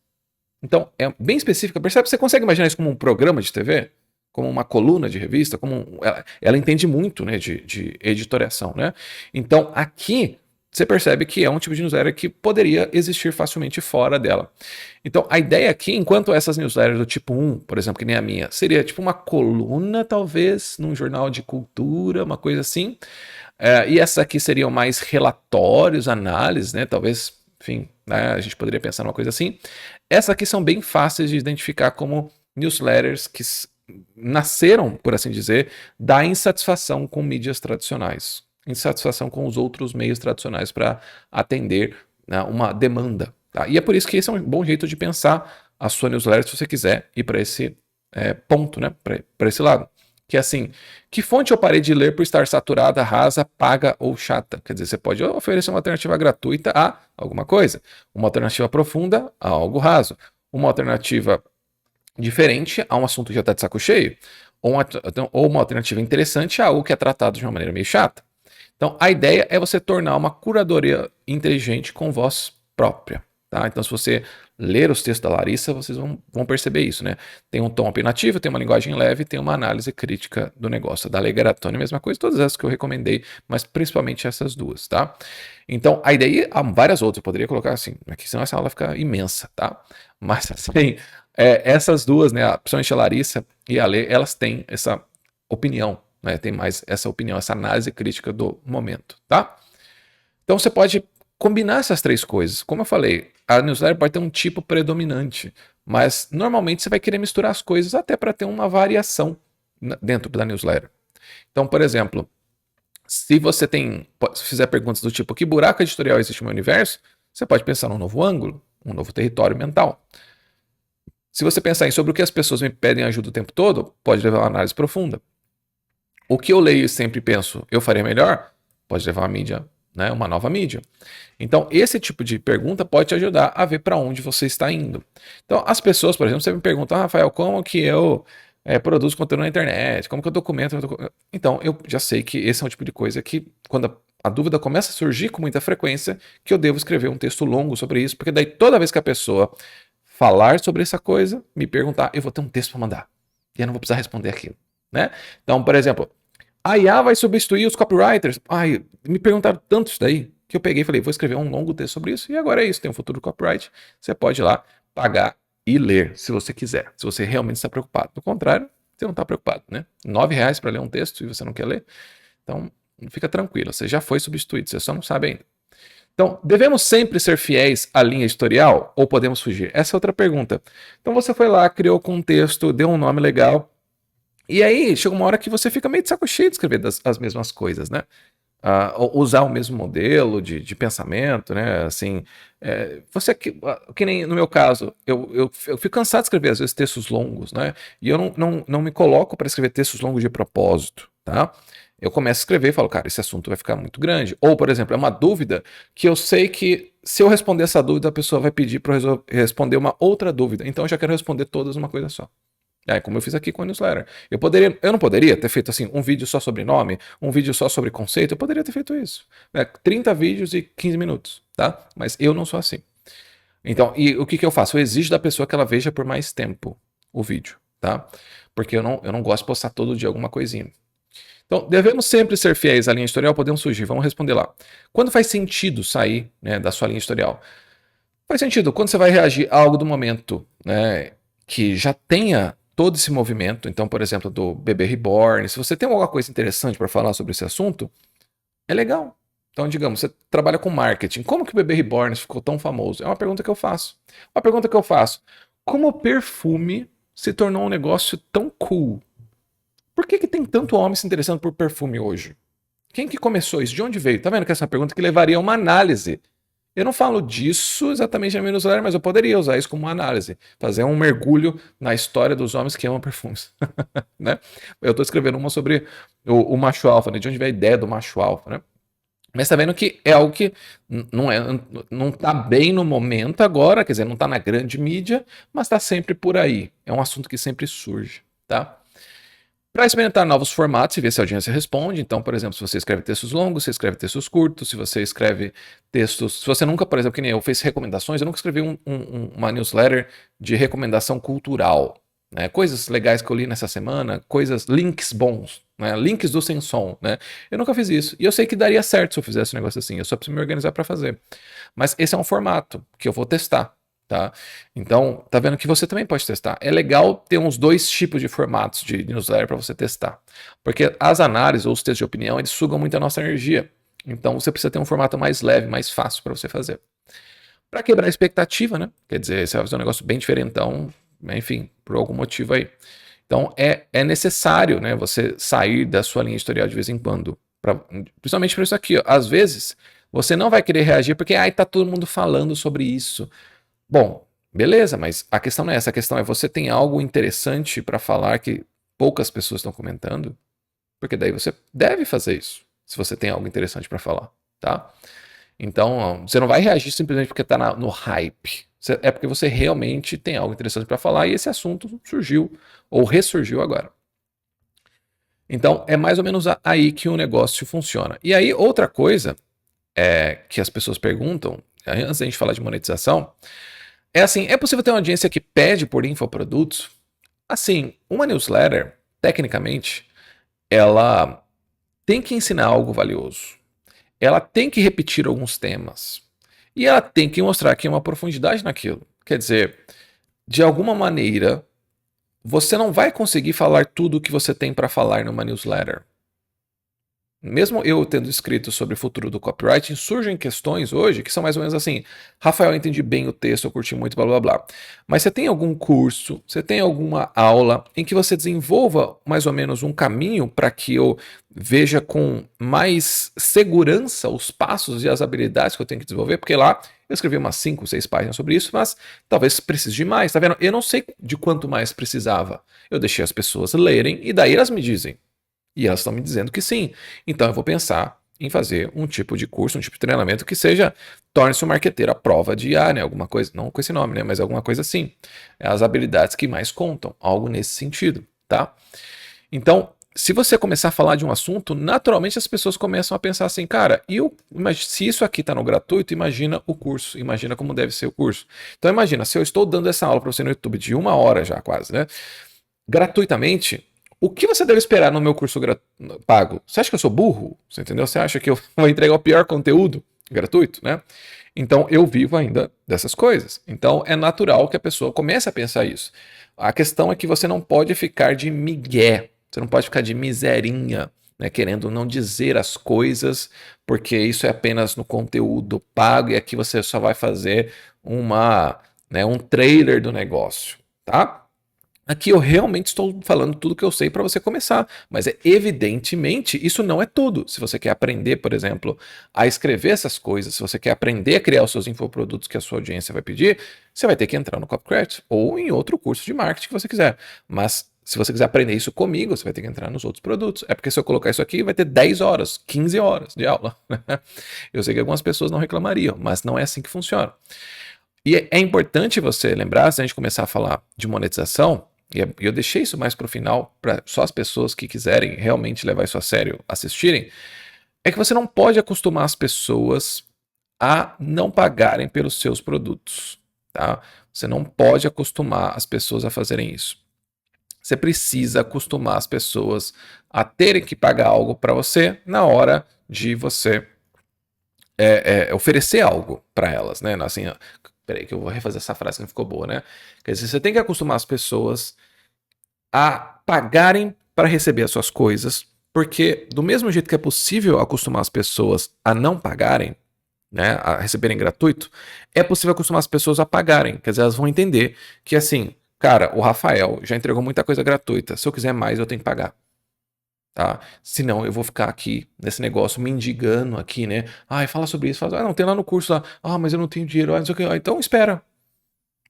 Então, é bem específica. Percebe? Você consegue imaginar isso como um programa de TV? Como uma coluna de revista? Ela entende muito, né, de editoriação, né? Então, aqui você percebe que é um tipo de newsletter que poderia existir facilmente fora dela. Então, a ideia aqui, enquanto essas newsletters do tipo 1, por exemplo, que nem a minha, seria tipo uma coluna, talvez, num jornal de cultura, uma coisa assim. E essas aqui seriam mais relatórios, análises, né? Talvez, enfim, né? A gente poderia pensar numa coisa assim. Essas aqui são bem fáceis de identificar como newsletters que nasceram, por assim dizer, da insatisfação com mídias tradicionais, insatisfação com os outros meios tradicionais para atender, né, uma demanda. Tá? E é por isso que esse é um bom jeito de pensar a sua newsletter se você quiser ir para esse ponto, né, para esse lado. Que é assim, que fonte eu parei de ler por estar saturada, rasa, paga ou chata? Quer dizer, você pode oferecer uma alternativa gratuita a alguma coisa, uma alternativa profunda a algo raso, uma alternativa diferente a um assunto que já está de saco cheio, ou uma alternativa interessante a algo que é tratado de uma maneira meio chata. Então, a ideia é você tornar uma curadoria inteligente com voz própria. Tá? Então, se você ler os textos da Larissa, vocês vão perceber isso, né? Tem um tom opinativo, tem uma linguagem leve, tem uma análise crítica do negócio. Da Lei Garatoni, a mesma coisa, todas essas que eu recomendei, mas principalmente essas duas, tá? Então, a ideia, há várias outras, eu poderia colocar assim, aqui senão essa aula fica imensa, tá? Mas, assim, essas duas, né, principalmente a Larissa e a Lê, elas têm essa opinião, né? Tem mais essa opinião, essa análise crítica do momento, tá? Então, você pode combinar essas três coisas. Como eu falei, a newsletter pode ter um tipo predominante, mas normalmente você vai querer misturar as coisas até para ter uma variação dentro da newsletter. Então, por exemplo, se você fizer perguntas do tipo que buraco editorial existe no meu universo, você pode pensar num novo ângulo, um novo território mental. Se você pensar em sobre o que as pessoas me pedem ajuda o tempo todo, pode levar a uma análise profunda. O que eu leio e sempre penso, eu faria melhor, pode levar a mídia, né, uma nova mídia. Então, esse tipo de pergunta pode te ajudar a ver para onde você está indo. Então, as pessoas, por exemplo, você me pergunta, Rafael, como que eu produzo conteúdo na internet? Como que eu documento? Então, eu já sei que esse é um tipo de coisa que, quando a dúvida começa a surgir com muita frequência, que eu devo escrever um texto longo sobre isso, porque daí toda vez que a pessoa falar sobre essa coisa, me perguntar, eu vou ter um texto para mandar. E eu não vou precisar responder aquilo, né? Então, por exemplo, a IA vai substituir os copywriters? Ai, me perguntaram tanto isso daí, que eu peguei e falei, vou escrever um longo texto sobre isso, e agora é isso, tem um futuro copyright, você pode ir lá, pagar e ler, se você quiser, se você realmente está preocupado. Do contrário, você não está preocupado, né? R$9 para ler um texto e você não quer ler, então fica tranquilo, você já foi substituído, você só não sabe ainda. Então, devemos sempre ser fiéis à linha editorial ou podemos fugir? Essa é outra pergunta. Então você foi lá, criou o contexto, deu um nome legal, e aí chega uma hora que você fica meio de saco cheio de escrever as mesmas coisas, né? Usar o mesmo modelo de pensamento, né? Assim, você que nem no meu caso, eu fico cansado de escrever às vezes textos longos, né? E eu não me coloco para escrever textos longos de propósito, tá? Eu começo a escrever e falo, cara, esse assunto vai ficar muito grande. Ou, por exemplo, é uma dúvida que eu sei que se eu responder essa dúvida, a pessoa vai pedir para eu responder uma outra dúvida. Então eu já quero responder todas uma coisa só. Como eu fiz aqui com a newsletter. Eu não poderia ter feito assim um vídeo só sobre nome, um vídeo só sobre conceito, eu poderia ter feito isso. 30 vídeos e 15 minutos, tá? Mas eu não sou assim. Então, e o que eu faço? Eu exijo da pessoa que ela veja por mais tempo o vídeo, tá? Porque eu não gosto de postar todo dia alguma coisinha. Então, devemos sempre ser fiéis à linha editorial? Podemos fugir, vamos responder lá. Quando faz sentido sair, né, da sua linha editorial? Faz sentido quando você vai reagir a algo do momento, né, que já tenha todo esse movimento. Então, por exemplo, do bebê reborn, se você tem alguma coisa interessante para falar sobre esse assunto, é legal. Então, digamos, você trabalha com marketing. Como que o bebê reborn ficou tão famoso? É uma pergunta que eu faço. Uma pergunta que eu faço. Como o perfume se tornou um negócio tão cool? Por que tem tanto homem se interessando por perfume hoje? Quem que começou isso? De onde veio? Tá vendo que essa é uma pergunta que levaria a uma análise. Eu não falo disso exatamente na minha newsletter, mas eu poderia usar isso como uma análise. Fazer um mergulho na história dos homens que amam perfumes. Né? Eu estou escrevendo uma sobre o macho alfa, né? De onde veio a ideia do macho alfa, né? Mas tá vendo que é algo que não tá bem no momento agora, quer dizer, não tá na grande mídia, mas tá sempre por aí. É um assunto que sempre surge, tá? Para experimentar novos formatos e ver se a audiência responde. Então, por exemplo, se você escreve textos longos, você escreve textos curtos, se você escreve textos... Se você nunca, por exemplo, que nem eu, fez recomendações, eu nunca escrevi uma newsletter de recomendação cultural. né? Coisas legais que eu li nessa semana, links bons, né? Links do Sem Som, né? Eu nunca fiz isso. E eu sei que daria certo se eu fizesse um negócio assim. Eu só preciso me organizar para fazer. Mas esse é um formato que eu vou testar, tá? Então, tá vendo que você também pode testar. É legal ter uns dois tipos de formatos de newsletter para você testar. Porque as análises ou os textos de opinião, eles sugam muito a nossa energia. Então, você precisa ter um formato mais leve, mais fácil para você fazer. Para quebrar a expectativa, né? Quer dizer, você vai fazer um negócio bem diferentão, enfim, por algum motivo aí. Então é necessário, né, você sair da sua linha editorial de vez em quando. Principalmente para isso aqui. Ó. Às vezes, você não vai querer reagir porque tá todo mundo falando sobre isso. Bom, beleza, mas a questão não é essa. A questão é você tem algo interessante para falar que poucas pessoas estão comentando? Porque daí você deve fazer isso, se você tem algo interessante para falar, tá? Então, você não vai reagir simplesmente porque está no hype. É porque você realmente tem algo interessante para falar e esse assunto surgiu ou ressurgiu agora. Então, é mais ou menos aí que o negócio funciona. E aí, outra coisa que as pessoas perguntam, antes da gente falar de monetização, é assim, é possível ter uma audiência que pede por infoprodutos? Assim, uma newsletter, tecnicamente, ela tem que ensinar algo valioso. Ela tem que repetir alguns temas. E ela tem que mostrar que é uma profundidade naquilo. Quer dizer, de alguma maneira, você não vai conseguir falar tudo o que você tem para falar numa newsletter. Mesmo eu tendo escrito sobre o futuro do copywriting, surgem questões hoje que são mais ou menos assim: Rafael, eu entendi bem o texto, eu curti muito, blá blá blá. Mas você tem algum curso, você tem alguma aula em que você desenvolva mais ou menos um caminho para que eu veja com mais segurança os passos e as habilidades que eu tenho que desenvolver? Porque lá eu escrevi umas 5, 6 páginas sobre isso, mas talvez precise de mais, tá vendo? Eu não sei de quanto mais precisava. Eu deixei as pessoas lerem e daí elas me dizem. E elas estão me dizendo que sim. Então eu vou pensar em fazer um tipo de curso, um tipo de treinamento que seja, torne-se um marqueteiro à prova de IA, né? Alguma coisa, não com esse nome, né? Mas alguma coisa assim. É as habilidades que mais contam, algo nesse sentido, tá? Então, se você começar a falar de um assunto, naturalmente as pessoas começam a pensar assim, cara, se isso aqui está no gratuito, imagina o curso, imagina como deve ser o curso. Então imagina, se eu estou dando essa aula para você no YouTube de 1 hora já quase, né? Gratuitamente, o que você deve esperar no meu curso pago? Você acha que eu sou burro? Você entendeu? Você acha que eu vou entregar o pior conteúdo gratuito, né? Então eu vivo ainda dessas coisas. Então é natural que a pessoa comece a pensar isso. A questão é que você não pode ficar de migué, você não pode ficar de miserinha, né, querendo não dizer as coisas, porque isso é apenas no conteúdo pago e aqui você só vai fazer um trailer do negócio, tá? Aqui eu realmente estou falando tudo que eu sei para você começar, mas evidentemente isso não é tudo. Se você quer aprender, por exemplo, a escrever essas coisas, se você quer aprender a criar os seus infoprodutos que a sua audiência vai pedir, você vai ter que entrar no Copycat ou em outro curso de marketing que você quiser. Mas se você quiser aprender isso comigo, você vai ter que entrar nos outros produtos. É porque se eu colocar isso aqui, vai ter 10 horas, 15 horas de aula. Eu sei que algumas pessoas não reclamariam, mas não é assim que funciona. E é importante você lembrar, se a gente começar a falar de monetização, e eu deixei isso mais para o final, para só as pessoas que quiserem realmente levar isso a sério assistirem, é que você não pode acostumar as pessoas a não pagarem pelos seus produtos, tá? Você não pode acostumar as pessoas a fazerem isso. Você precisa acostumar as pessoas a terem que pagar algo para você na hora de você oferecer algo para elas, né? Assim, peraí que eu vou refazer essa frase que não ficou boa, né? Quer dizer, você tem que acostumar as pessoas a pagarem para receber as suas coisas, porque do mesmo jeito que é possível acostumar as pessoas a não pagarem, né, a receberem gratuito, é possível acostumar as pessoas a pagarem. Quer dizer, elas vão entender que assim, cara, o Rafael já entregou muita coisa gratuita. Se eu quiser mais, eu tenho que pagar. Tá? Senão eu vou ficar aqui nesse negócio mendigando aqui, né? Ai, fala sobre isso, fala, não, tem lá no curso lá. Ah, mas eu não tenho dinheiro, não sei o que. Então espera.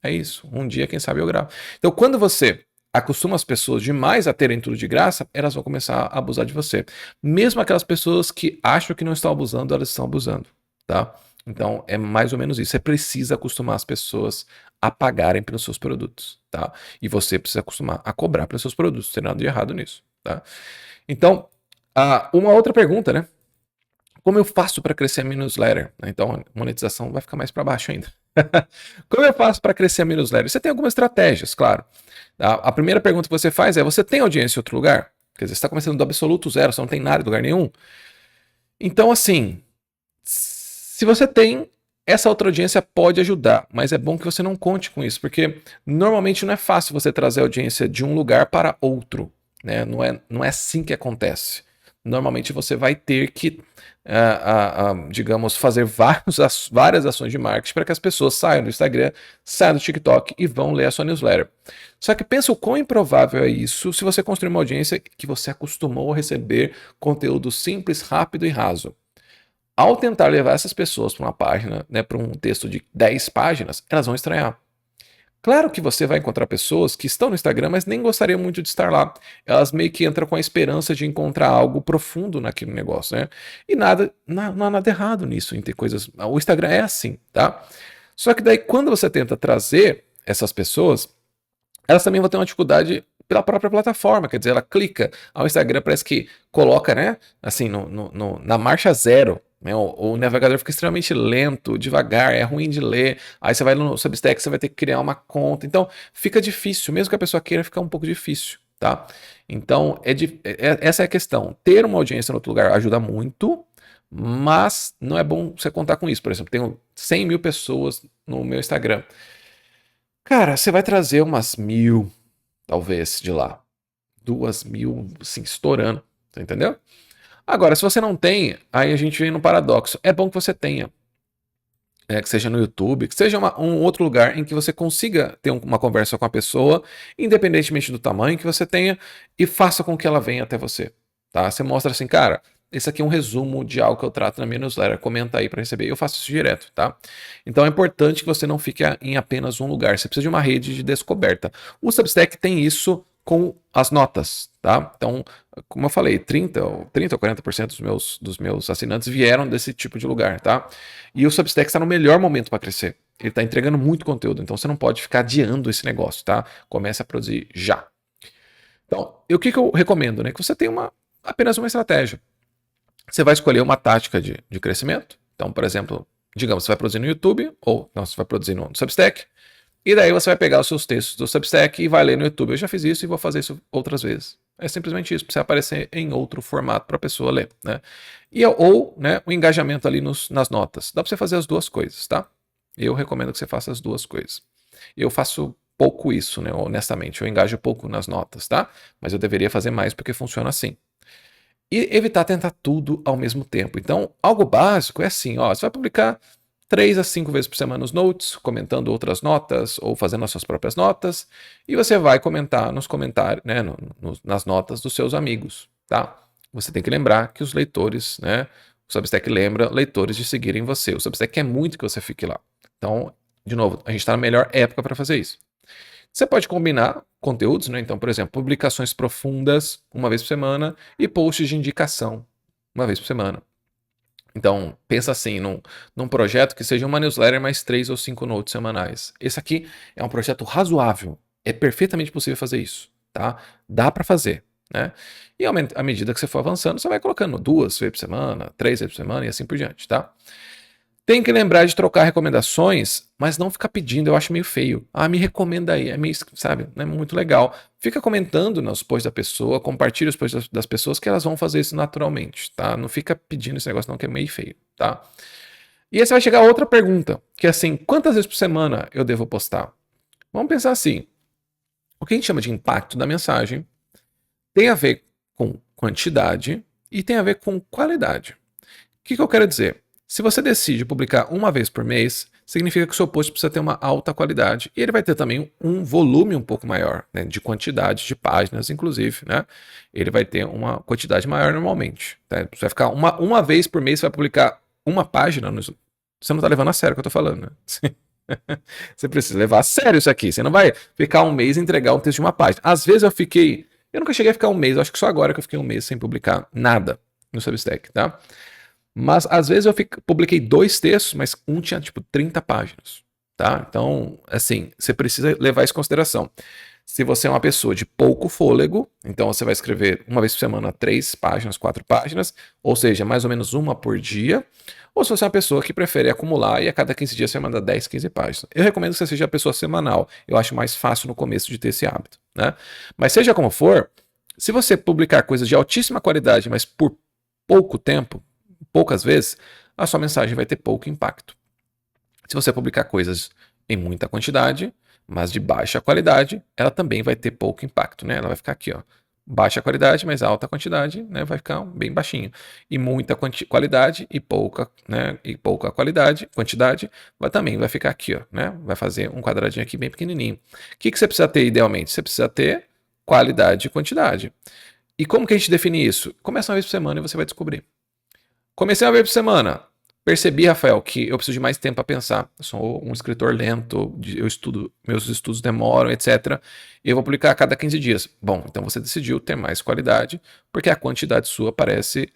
É isso. Um dia, quem sabe, eu gravo. Então, quando você acostuma as pessoas demais a terem tudo de graça, elas vão começar a abusar de você. Mesmo aquelas pessoas que acham que não estão abusando, elas estão abusando, tá? Então, é mais ou menos isso. Você precisa acostumar as pessoas a pagarem pelos seus produtos, tá? E você precisa acostumar a cobrar pelos seus produtos. Não tem nada de errado nisso, tá? Então, uma outra pergunta, né? Como eu faço para crescer a minha newsletter? Então, a monetização vai ficar mais para baixo ainda. Como eu faço para crescer a minha newsletter? Você tem algumas estratégias, claro. A primeira pergunta que você faz é: você tem audiência em outro lugar? Quer dizer, você está começando do absoluto zero, você não tem nada em lugar nenhum. Então, assim, se você tem, essa outra audiência pode ajudar, mas é bom que você não conte com isso, porque normalmente não é fácil você trazer audiência de um lugar para outro, né? Não é assim que acontece. Normalmente você vai ter que, digamos, fazer várias ações de marketing para que as pessoas saiam do Instagram, saiam do TikTok e vão ler a sua newsletter. Só que pensa o quão improvável é isso se você construir uma audiência que você acostumou a receber conteúdo simples, rápido e raso. Ao tentar levar essas pessoas para uma página, né, para um texto de 10 páginas, elas vão estranhar. Claro que você vai encontrar pessoas que estão no Instagram, mas nem gostariam muito de estar lá. Elas meio que entram com a esperança de encontrar algo profundo naquele negócio, né? E não há nada errado nisso, em ter coisas. O Instagram é assim, tá? Só que daí, quando você tenta trazer essas pessoas, elas também vão ter uma dificuldade pela própria plataforma, quer dizer, ela clica, o Instagram parece que coloca, né, assim, na marcha zero, né, o navegador fica extremamente lento, devagar, é ruim de ler, aí você vai no Substack, você vai ter que criar uma conta, então fica difícil, mesmo que a pessoa queira, fica um pouco difícil, tá? Então, essa é a questão, ter uma audiência em outro lugar ajuda muito, mas não é bom você contar com isso. Por exemplo, tenho 100 mil pessoas no meu Instagram. Cara, você vai trazer umas 1.000, talvez, de lá. 2.000, assim, estourando. Você entendeu? Agora, se você não tem, aí a gente vem no paradoxo. É bom que você tenha. Que seja no YouTube, que seja um outro lugar em que você consiga ter uma conversa com a pessoa, independentemente do tamanho que você tenha, e faça com que ela venha até você. Tá? Você mostra assim, cara, esse aqui é um resumo de algo que eu trato na minha newsletter. Comenta aí para receber. Eu faço isso direto, tá? Então é importante que você não fique em apenas um lugar. Você precisa de uma rede de descoberta. O Substack tem isso com as notas, tá? Então, como eu falei, 30 ou 40% dos meus assinantes vieram desse tipo de lugar, tá? E o Substack está no melhor momento para crescer. Ele está entregando muito conteúdo, então você não pode ficar adiando esse negócio, tá? Comece a produzir já. Então, o que eu recomendo, né? Que você tenha apenas uma estratégia. Você vai escolher uma tática de crescimento. Então, por exemplo, digamos, você vai produzir no YouTube, ou não, você vai produzir no Substack, e daí você vai pegar os seus textos do Substack e vai ler no YouTube. Eu já fiz isso e vou fazer isso outras vezes. É simplesmente isso, para você aparecer em outro formato para a pessoa ler, né? Ou, né, o engajamento ali nas notas. Dá para você fazer as duas coisas, tá? Eu recomendo que você faça as duas coisas. Eu faço pouco isso, né, honestamente. Eu engajo pouco nas notas, tá? Mas eu deveria fazer mais porque funciona assim. E evitar tentar tudo ao mesmo tempo. Então, algo básico é assim, ó, você vai publicar 3 a 5 vezes por semana os notes, comentando outras notas ou fazendo as suas próprias notas, e você vai comentar nos comentários, né, nas notas dos seus amigos, tá? Você tem que lembrar que os leitores, né, o Substack lembra leitores de seguirem você. O Substack quer muito que você fique lá. Então, de novo, a gente está na melhor época para fazer isso. Você pode combinar conteúdos, né? Então, por exemplo, publicações profundas uma vez por semana e posts de indicação uma vez por semana. Então, pensa assim, num projeto que seja uma newsletter mais 3 ou 5 notes semanais. Esse aqui é um projeto razoável. É perfeitamente possível fazer isso, tá? Dá para fazer, né? E à medida que você for avançando, você vai colocando 2 vezes por semana, 3 vezes por semana e assim por diante, tá? Tem que lembrar de trocar recomendações, mas não ficar pedindo, eu acho meio feio. Ah, me recomenda aí, é meio, sabe, não é muito legal. Fica comentando nos posts da pessoa, compartilha os posts das pessoas que elas vão fazer isso naturalmente, tá? Não fica pedindo esse negócio não, que é meio feio, tá? E aí você vai chegar a outra pergunta, que é assim, quantas vezes por semana eu devo postar? Vamos pensar assim, o que a gente chama de impacto da mensagem tem a ver com quantidade e tem a ver com qualidade. O que eu quero dizer? Se você decide publicar uma vez por mês, significa que o seu post precisa ter uma alta qualidade. E ele vai ter também um volume um pouco maior, né, de quantidade de páginas, inclusive. Né? Ele vai ter uma quantidade maior normalmente. Tá? Você vai ficar uma vez por mês, você vai publicar uma página. Você não está levando a sério o que eu estou falando. Né? Você precisa levar a sério isso aqui. Você não vai ficar um mês e entregar um texto de uma página. Às vezes eu nunca cheguei a ficar um mês, eu acho que só agora que eu fiquei um mês sem publicar nada no Substack, tá? Mas às vezes eu publiquei 2 textos, mas um tinha tipo 30 páginas, tá? Então, assim, você precisa levar isso em consideração. Se você é uma pessoa de pouco fôlego, então você vai escrever uma vez por semana 3 páginas, 4 páginas, ou seja, mais ou menos uma por dia. Ou se você é uma pessoa que prefere acumular e a cada 15 dias você manda 10, 15 páginas. Eu recomendo que você seja a pessoa semanal. Eu acho mais fácil no começo de ter esse hábito, né? Mas seja como for, se você publicar coisas de altíssima qualidade, mas por pouco tempo, poucas vezes, a sua mensagem vai ter pouco impacto. Se você publicar coisas em muita quantidade, mas de baixa qualidade, ela também vai ter pouco impacto, né? Ela vai ficar aqui, ó. Baixa qualidade, mas alta quantidade, né? Vai ficar bem baixinho. E muita qualidade e pouca, né? E pouca quantidade, também vai ficar aqui, ó, né? Vai fazer um quadradinho aqui bem pequenininho. O que você precisa ter idealmente? Você precisa ter qualidade e quantidade. E como que a gente define isso? Começa uma vez por semana e você vai descobrir. Comecei uma vez por semana. Percebi, Rafael, que eu preciso de mais tempo para pensar. Eu sou um escritor lento, eu estudo, meus estudos demoram, etc. E eu vou publicar a cada 15 dias. Bom, então você decidiu ter mais qualidade, porque a quantidade sua parece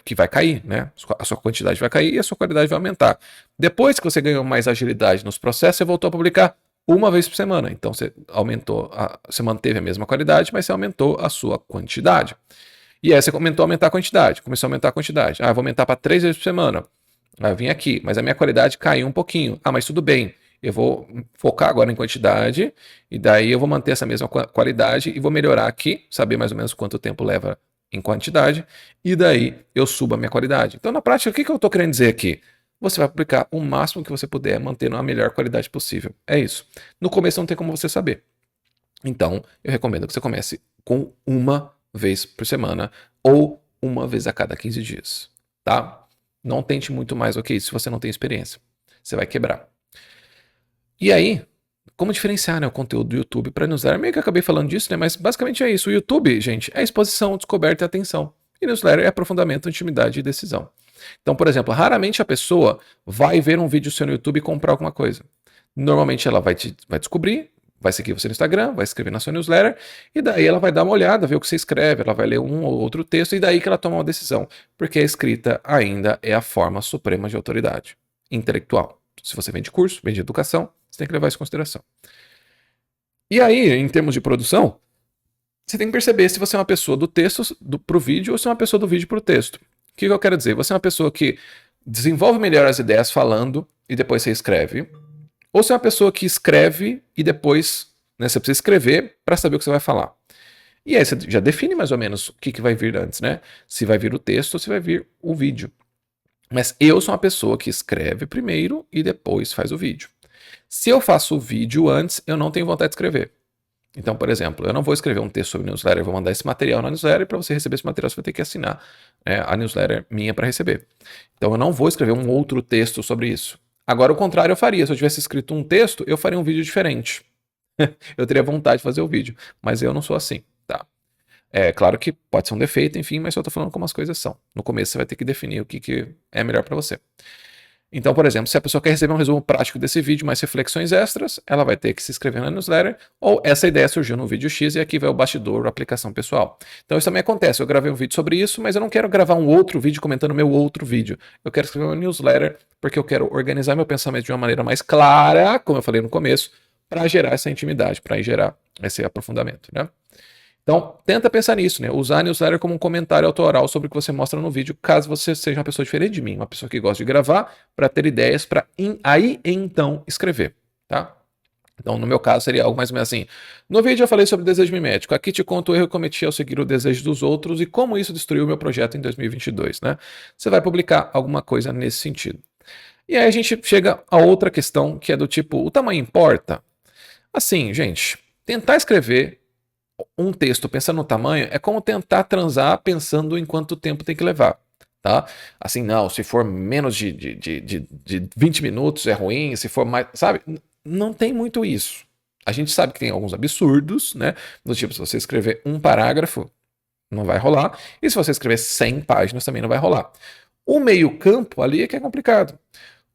que vai cair, né? A sua quantidade vai cair e a sua qualidade vai aumentar. Depois que você ganhou mais agilidade nos processos, você voltou a publicar uma vez por semana. Então você aumentou, você manteve a mesma qualidade, mas você aumentou a sua quantidade. E aí você começou a aumentar a quantidade, começou a aumentar a quantidade. Ah, vou aumentar para 3 vezes por semana. Ah, eu vim aqui, mas a minha qualidade caiu um pouquinho. Ah, mas tudo bem. Eu vou focar agora em quantidade, e daí eu vou manter essa mesma qualidade e vou melhorar aqui, saber mais ou menos quanto tempo leva em quantidade, e daí eu subo a minha qualidade. Então, na prática, o que eu estou querendo dizer aqui? Você vai publicar o máximo que você puder, mantendo a melhor qualidade possível. É isso. No começo não tem como você saber. Então, eu recomendo que você comece com uma vez por semana ou uma vez a cada 15 dias, tá? Não tente muito mais do que isso se você não tem experiência. Você vai quebrar. E aí, como diferenciar, né, o conteúdo do YouTube para newsletter? Meio que eu acabei falando disso, né? Mas basicamente é isso. O YouTube, gente, é exposição, descoberta e atenção. E newsletter é aprofundamento, intimidade e decisão. Então, por exemplo, raramente a pessoa vai ver um vídeo seu no YouTube e comprar alguma coisa. Normalmente ela vai descobrir, vai seguir você no Instagram, vai escrever na sua newsletter, e daí ela vai dar uma olhada, ver o que você escreve, ela vai ler um ou outro texto, e daí que ela toma uma decisão. Porque a escrita ainda é a forma suprema de autoridade intelectual. Se você vende curso, vende educação, você tem que levar isso em consideração. E aí, em termos de produção, você tem que perceber se você é uma pessoa do texto para o vídeo ou se é uma pessoa do vídeo para o texto. O que eu quero dizer? Você é uma pessoa que desenvolve melhor as ideias falando e depois você escreve, ou se é uma pessoa que escreve e depois, né, você precisa escrever para saber o que você vai falar. E aí você já define mais ou menos o que vai vir antes, né? Se vai vir o texto ou se vai vir o vídeo. Mas eu sou uma pessoa que escreve primeiro e depois faz o vídeo. Se eu faço o vídeo antes, eu não tenho vontade de escrever. Então, por exemplo, eu não vou escrever um texto sobre newsletter, eu vou mandar esse material na newsletter e para você receber esse material você vai ter que assinar, né, a newsletter minha para receber. Então eu não vou escrever um outro texto sobre isso. Agora, o contrário eu faria. Se eu tivesse escrito um texto, eu faria um vídeo diferente. Eu teria vontade de fazer o vídeo, mas eu não sou assim, tá? É claro que pode ser um defeito, enfim, mas eu tô falando como as coisas são. No começo você vai ter que definir o que é melhor para você. Então, por exemplo, se a pessoa quer receber um resumo prático desse vídeo, mais reflexões extras, ela vai ter que se inscrever na newsletter, ou essa ideia surgiu no vídeo X e aqui vai o bastidor, a aplicação pessoal. Então isso também acontece, eu gravei um vídeo sobre isso, mas eu não quero gravar um outro vídeo comentando meu outro vídeo. Eu quero escrever uma newsletter porque eu quero organizar meu pensamento de uma maneira mais clara, como eu falei no começo, para gerar essa intimidade, para gerar esse aprofundamento, né? Então, tenta pensar nisso, né? Usar a newsletter como um comentário autoral sobre o que você mostra no vídeo, caso você seja uma pessoa diferente de mim, uma pessoa que gosta de gravar, para ter ideias, para aí então escrever, tá? Então, no meu caso, seria algo mais ou menos assim. No vídeo eu falei sobre desejo mimético. Aqui te conto o erro que eu cometi ao seguir o desejo dos outros e como isso destruiu o meu projeto em 2022, né? Você vai publicar alguma coisa nesse sentido. E aí a gente chega a outra questão, que é do tipo, o tamanho importa? Assim, gente, tentar escrever um texto pensando no tamanho é como tentar transar pensando em quanto tempo tem que levar, tá? Assim, não, se for menos de 20 minutos é ruim, se for mais, sabe? Não tem muito isso. A gente sabe que tem alguns absurdos, né? Do tipo, se você escrever um parágrafo, não vai rolar. E se você escrever 100 páginas, também não vai rolar. O meio campo ali é que é complicado.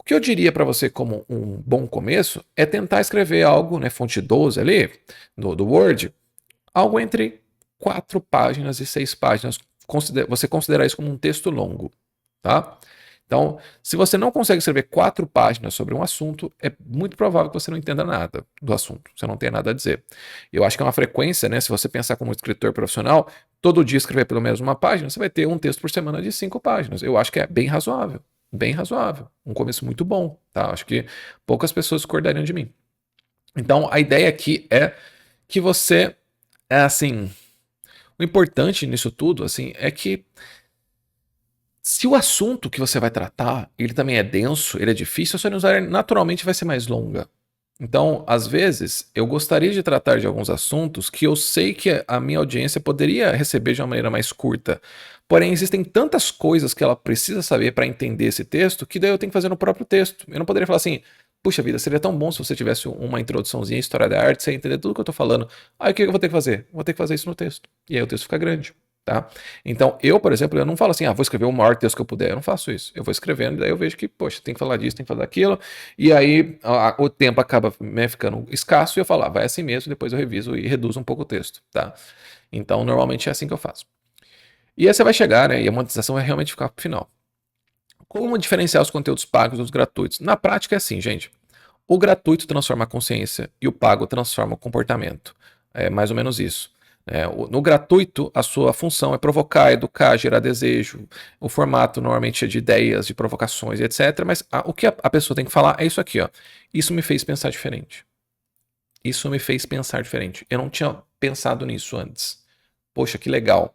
O que eu diria para você como um bom começo é tentar escrever algo, né, fonte 12 ali, do Word, algo entre 4 páginas e 6 páginas. Você considerar isso como um texto longo, tá? Então, se você não consegue escrever 4 páginas sobre um assunto, é muito provável que você não entenda nada do assunto, você não tenha nada a dizer. Eu acho que é uma frequência, né? Se você pensar como escritor profissional, todo dia escrever pelo menos uma página, você vai ter um texto por semana de 5 páginas. Eu acho que é bem razoável, bem razoável. Um começo muito bom, tá? Acho que poucas pessoas discordariam de mim. Então, a ideia aqui é que você, assim, o importante nisso tudo, assim, é que se o assunto que você vai tratar, ele também é denso, ele é difícil, a sua newsletter naturalmente vai ser mais longa. Então, às vezes, eu gostaria de tratar de alguns assuntos que eu sei que a minha audiência poderia receber de uma maneira mais curta. Porém, existem tantas coisas que ela precisa saber para entender esse texto que daí eu tenho que fazer no próprio texto. Eu não poderia falar assim, puxa vida, seria tão bom se você tivesse uma introduçãozinha, história da arte, você entender tudo que eu estou falando. Aí o que eu vou ter que fazer? Vou ter que fazer isso no texto. E aí o texto fica grande. Tá? Então, eu, por exemplo, eu não falo assim, vou escrever o maior texto que eu puder. Eu não faço isso. Eu vou escrevendo, daí eu vejo que, poxa, tem que falar disso, tem que falar daquilo. E aí o tempo acaba ficando escasso e eu falo, vai assim mesmo, depois eu reviso e reduzo um pouco o texto, tá? Então, normalmente é assim que eu faço. E aí você vai chegar, né? E a monetização vai realmente ficar pro final. Como diferenciar os conteúdos pagos dos gratuitos? Na prática é assim, gente. O gratuito transforma a consciência e o pago transforma o comportamento. É mais ou menos isso. No gratuito, a sua função é provocar, educar, gerar desejo. O formato normalmente é de ideias, de provocações, etc. Mas o que a pessoa tem que falar é isso aqui, ó. Isso me fez pensar diferente. Isso me fez pensar diferente. Eu não tinha pensado nisso antes. Poxa, que legal.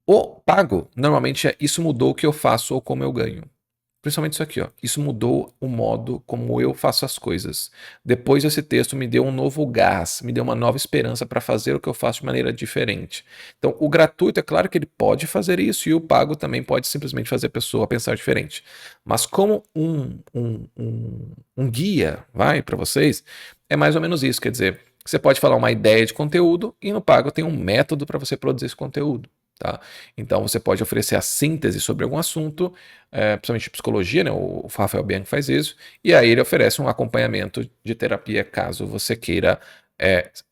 O pago, normalmente isso mudou o que eu faço ou como eu ganho. Principalmente isso aqui, ó. Isso mudou o modo como eu faço as coisas. Depois esse texto me deu um novo gás, me deu uma nova esperança para fazer o que eu faço de maneira diferente. Então, o gratuito, é claro que ele pode fazer isso e o pago também pode simplesmente fazer a pessoa pensar diferente. Mas como um guia, vai, para vocês, é mais ou menos isso. Quer dizer, você pode falar uma ideia de conteúdo e no pago tem um método para você produzir esse conteúdo. Tá? Então você pode oferecer a síntese sobre algum assunto, principalmente psicologia, né? O Rafael Bianchi faz isso, e aí ele oferece um acompanhamento de terapia caso você queira,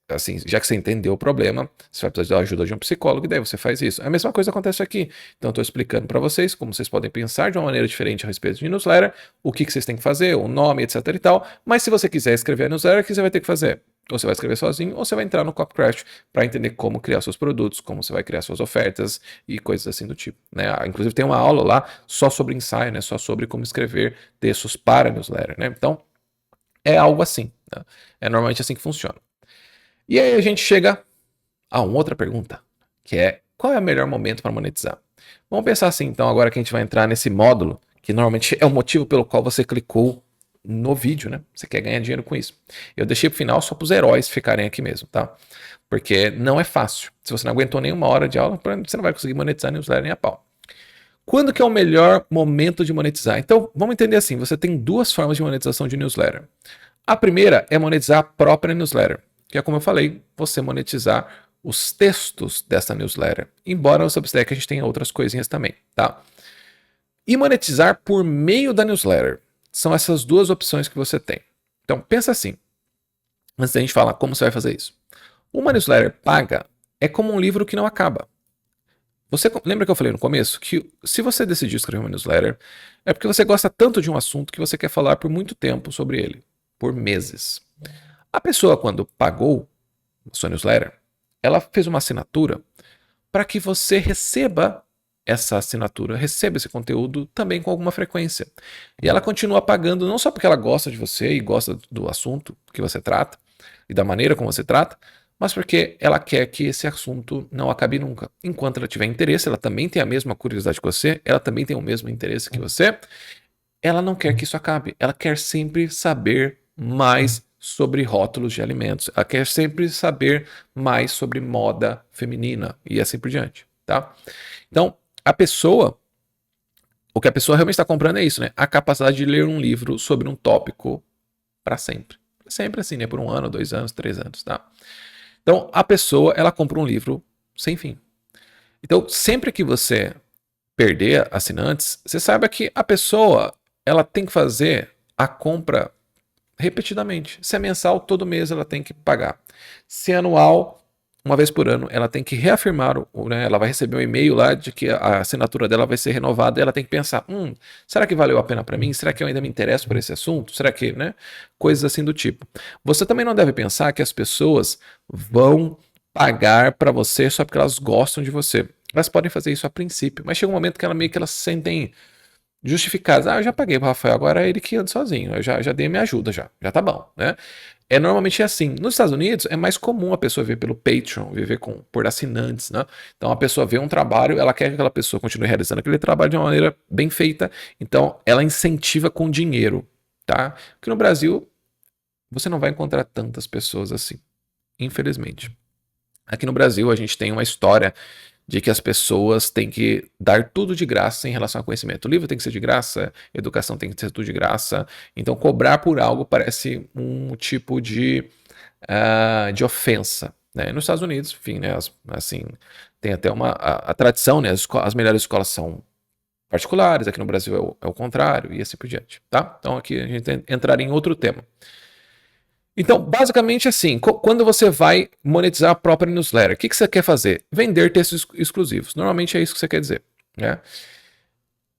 assim, já que você entendeu o problema, você vai precisar da ajuda de um psicólogo, e daí você faz isso. A mesma coisa acontece aqui. Então eu estou explicando para vocês como vocês podem pensar de uma maneira diferente a respeito de newsletter, o que vocês têm que fazer, o nome, etc e tal, mas se você quiser escrever a newsletter, o que você vai ter que fazer? Ou você vai escrever sozinho, ou você vai entrar no Copycraft para entender como criar seus produtos, como você vai criar suas ofertas e coisas assim do tipo. Né? Inclusive tem uma aula lá só sobre ensaio, né? Só sobre como escrever textos para newsletter. Né? Então é algo assim. Né? É normalmente assim que funciona. E aí a gente chega a uma outra pergunta, que é qual é o melhor momento para monetizar? Vamos pensar assim, então, agora que a gente vai entrar nesse módulo, que normalmente é o motivo pelo qual você clicou no vídeo, né? Você quer ganhar dinheiro com isso. Eu deixei pro final só para os heróis ficarem aqui mesmo, tá? Porque não é fácil. Se você não aguentou nenhuma hora de aula, você não vai conseguir monetizar newsletter nem a pau. Quando que é o melhor momento de monetizar? Então, vamos entender assim, você tem 2 formas de monetização de newsletter. A primeira é monetizar a própria newsletter, que é como eu falei, você monetizar os textos dessa newsletter. Embora no Substack a gente tenha outras coisinhas também, tá? E monetizar por meio da newsletter. São essas 2 opções que você tem. Então, pensa assim, antes da gente falar como você vai fazer isso. Uma newsletter paga é como um livro que não acaba. Você lembra que eu falei no começo que se você decidir escrever uma newsletter, é porque você gosta tanto de um assunto que você quer falar por muito tempo sobre ele, por meses. A pessoa, quando pagou a sua newsletter, ela fez uma assinatura para que você receba essa assinatura, receba esse conteúdo também com alguma frequência. E ela continua pagando não só porque ela gosta de você e gosta do assunto que você trata e da maneira como você trata, mas porque ela quer que esse assunto não acabe nunca. Enquanto ela tiver interesse, ela também tem a mesma curiosidade que você, ela também tem o mesmo interesse que você, ela não quer que isso acabe, ela quer sempre saber mais sobre rótulos de alimentos, ela quer sempre saber mais sobre moda feminina e assim por diante, tá? Então, o que a pessoa realmente está comprando é isso, né? A capacidade de ler um livro sobre um tópico para sempre. Sempre assim, né? Por 1 ano, 2 anos, 3 anos, tá? Então, a pessoa, ela compra um livro sem fim. Então, sempre que você perder assinantes, você saiba que a pessoa, ela tem que fazer a compra repetidamente. Se é mensal, todo mês ela tem que pagar. Se é anual, uma vez por ano, ela tem que reafirmar, né, ela vai receber um e-mail lá de que a assinatura dela vai ser renovada e ela tem que pensar, será que valeu a pena para mim? Será que eu ainda me interesso por esse assunto? Será que, né? Coisas assim do tipo. Você também não deve pensar que as pessoas vão pagar para você só porque elas gostam de você. Elas podem fazer isso a princípio, mas chega um momento que elas se sentem justificadas. Eu já paguei pro Rafael, agora é ele que anda sozinho. Eu já dei minha ajuda, já tá bom, né? Normalmente assim. Nos Estados Unidos é mais comum a pessoa viver pelo Patreon, viver por assinantes, né? Então a pessoa vê um trabalho, ela quer que aquela pessoa continue realizando aquele trabalho de uma maneira bem feita, então ela incentiva com dinheiro, tá? Porque no Brasil você não vai encontrar tantas pessoas assim, infelizmente. Aqui no Brasil a gente tem uma história de que as pessoas têm que dar tudo de graça em relação ao conhecimento. O livro tem que ser de graça, a educação tem que ser tudo de graça. Então, cobrar por algo parece um tipo de ofensa. Né? Nos Estados Unidos, enfim, né, assim, tem até a tradição, né, as melhores escolas são particulares, aqui no Brasil é o contrário, e assim por diante. Tá? Então, aqui a gente entraria em outro tema. Então, basicamente assim, quando você vai monetizar a própria newsletter, o que você quer fazer? Vender textos exclusivos. Normalmente é isso que você quer dizer. Né?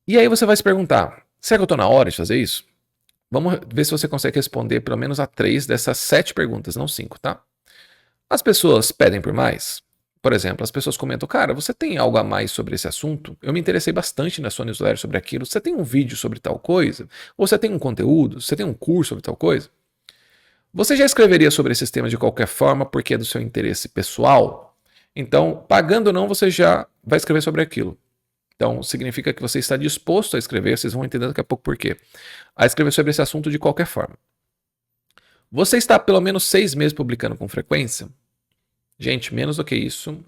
E aí você vai se perguntar, será que eu estou na hora de fazer isso? Vamos ver se você consegue responder pelo menos a 3 dessas 7 perguntas, não 5, tá? As pessoas pedem por mais? Por exemplo, as pessoas comentam, cara, você tem algo a mais sobre esse assunto? Eu me interessei bastante na sua newsletter sobre aquilo. Você tem um vídeo sobre tal coisa? Ou você tem um conteúdo? Você tem um curso sobre tal coisa? Você já escreveria sobre esse tema de qualquer forma porque é do seu interesse pessoal? Então, pagando ou não, você já vai escrever sobre aquilo. Então, significa que você está disposto a escrever, vocês vão entender daqui a pouco por quê, a escrever sobre esse assunto de qualquer forma. Você está pelo menos 6 meses publicando com frequência? Gente, menos do que isso,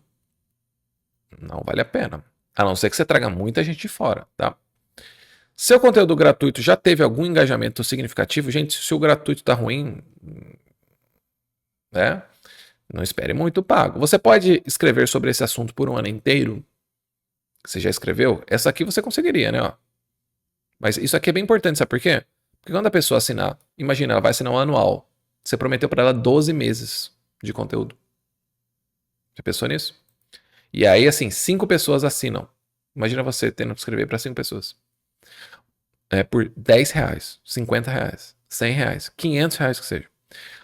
não vale a pena. A não ser que você traga muita gente de fora, tá? Seu conteúdo gratuito já teve algum engajamento significativo? Gente, se o gratuito tá ruim, né? Não espere muito pago. Você pode escrever sobre esse assunto por um ano inteiro? Você já escreveu? Essa aqui você conseguiria, né? Ó. Mas isso aqui é bem importante, sabe por quê? Porque quando a pessoa assinar, imagina, ela vai assinar um anual. Você prometeu para ela 12 meses de conteúdo. Já pensou nisso? E aí, assim, 5 pessoas assinam. Imagina você tendo que escrever para 5 pessoas. Por 10 reais, 50 reais, 100 reais, 500 reais que seja.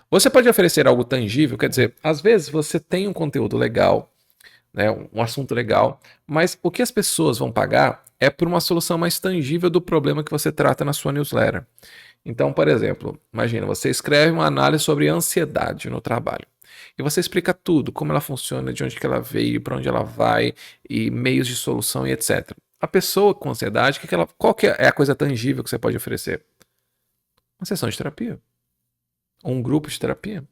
Você pode oferecer algo tangível, quer dizer, às vezes você tem um conteúdo legal, né, um assunto legal, mas o que as pessoas vão pagar é por uma solução mais tangível do problema que você trata na sua newsletter. Então, por exemplo, imagina, você escreve uma análise sobre ansiedade no trabalho. E você explica tudo, como ela funciona, de onde que ela veio, para onde ela vai, e meios de solução e etc. A pessoa com ansiedade, qual que é a coisa tangível que você pode oferecer? Uma sessão de terapia. Ou um grupo de terapia.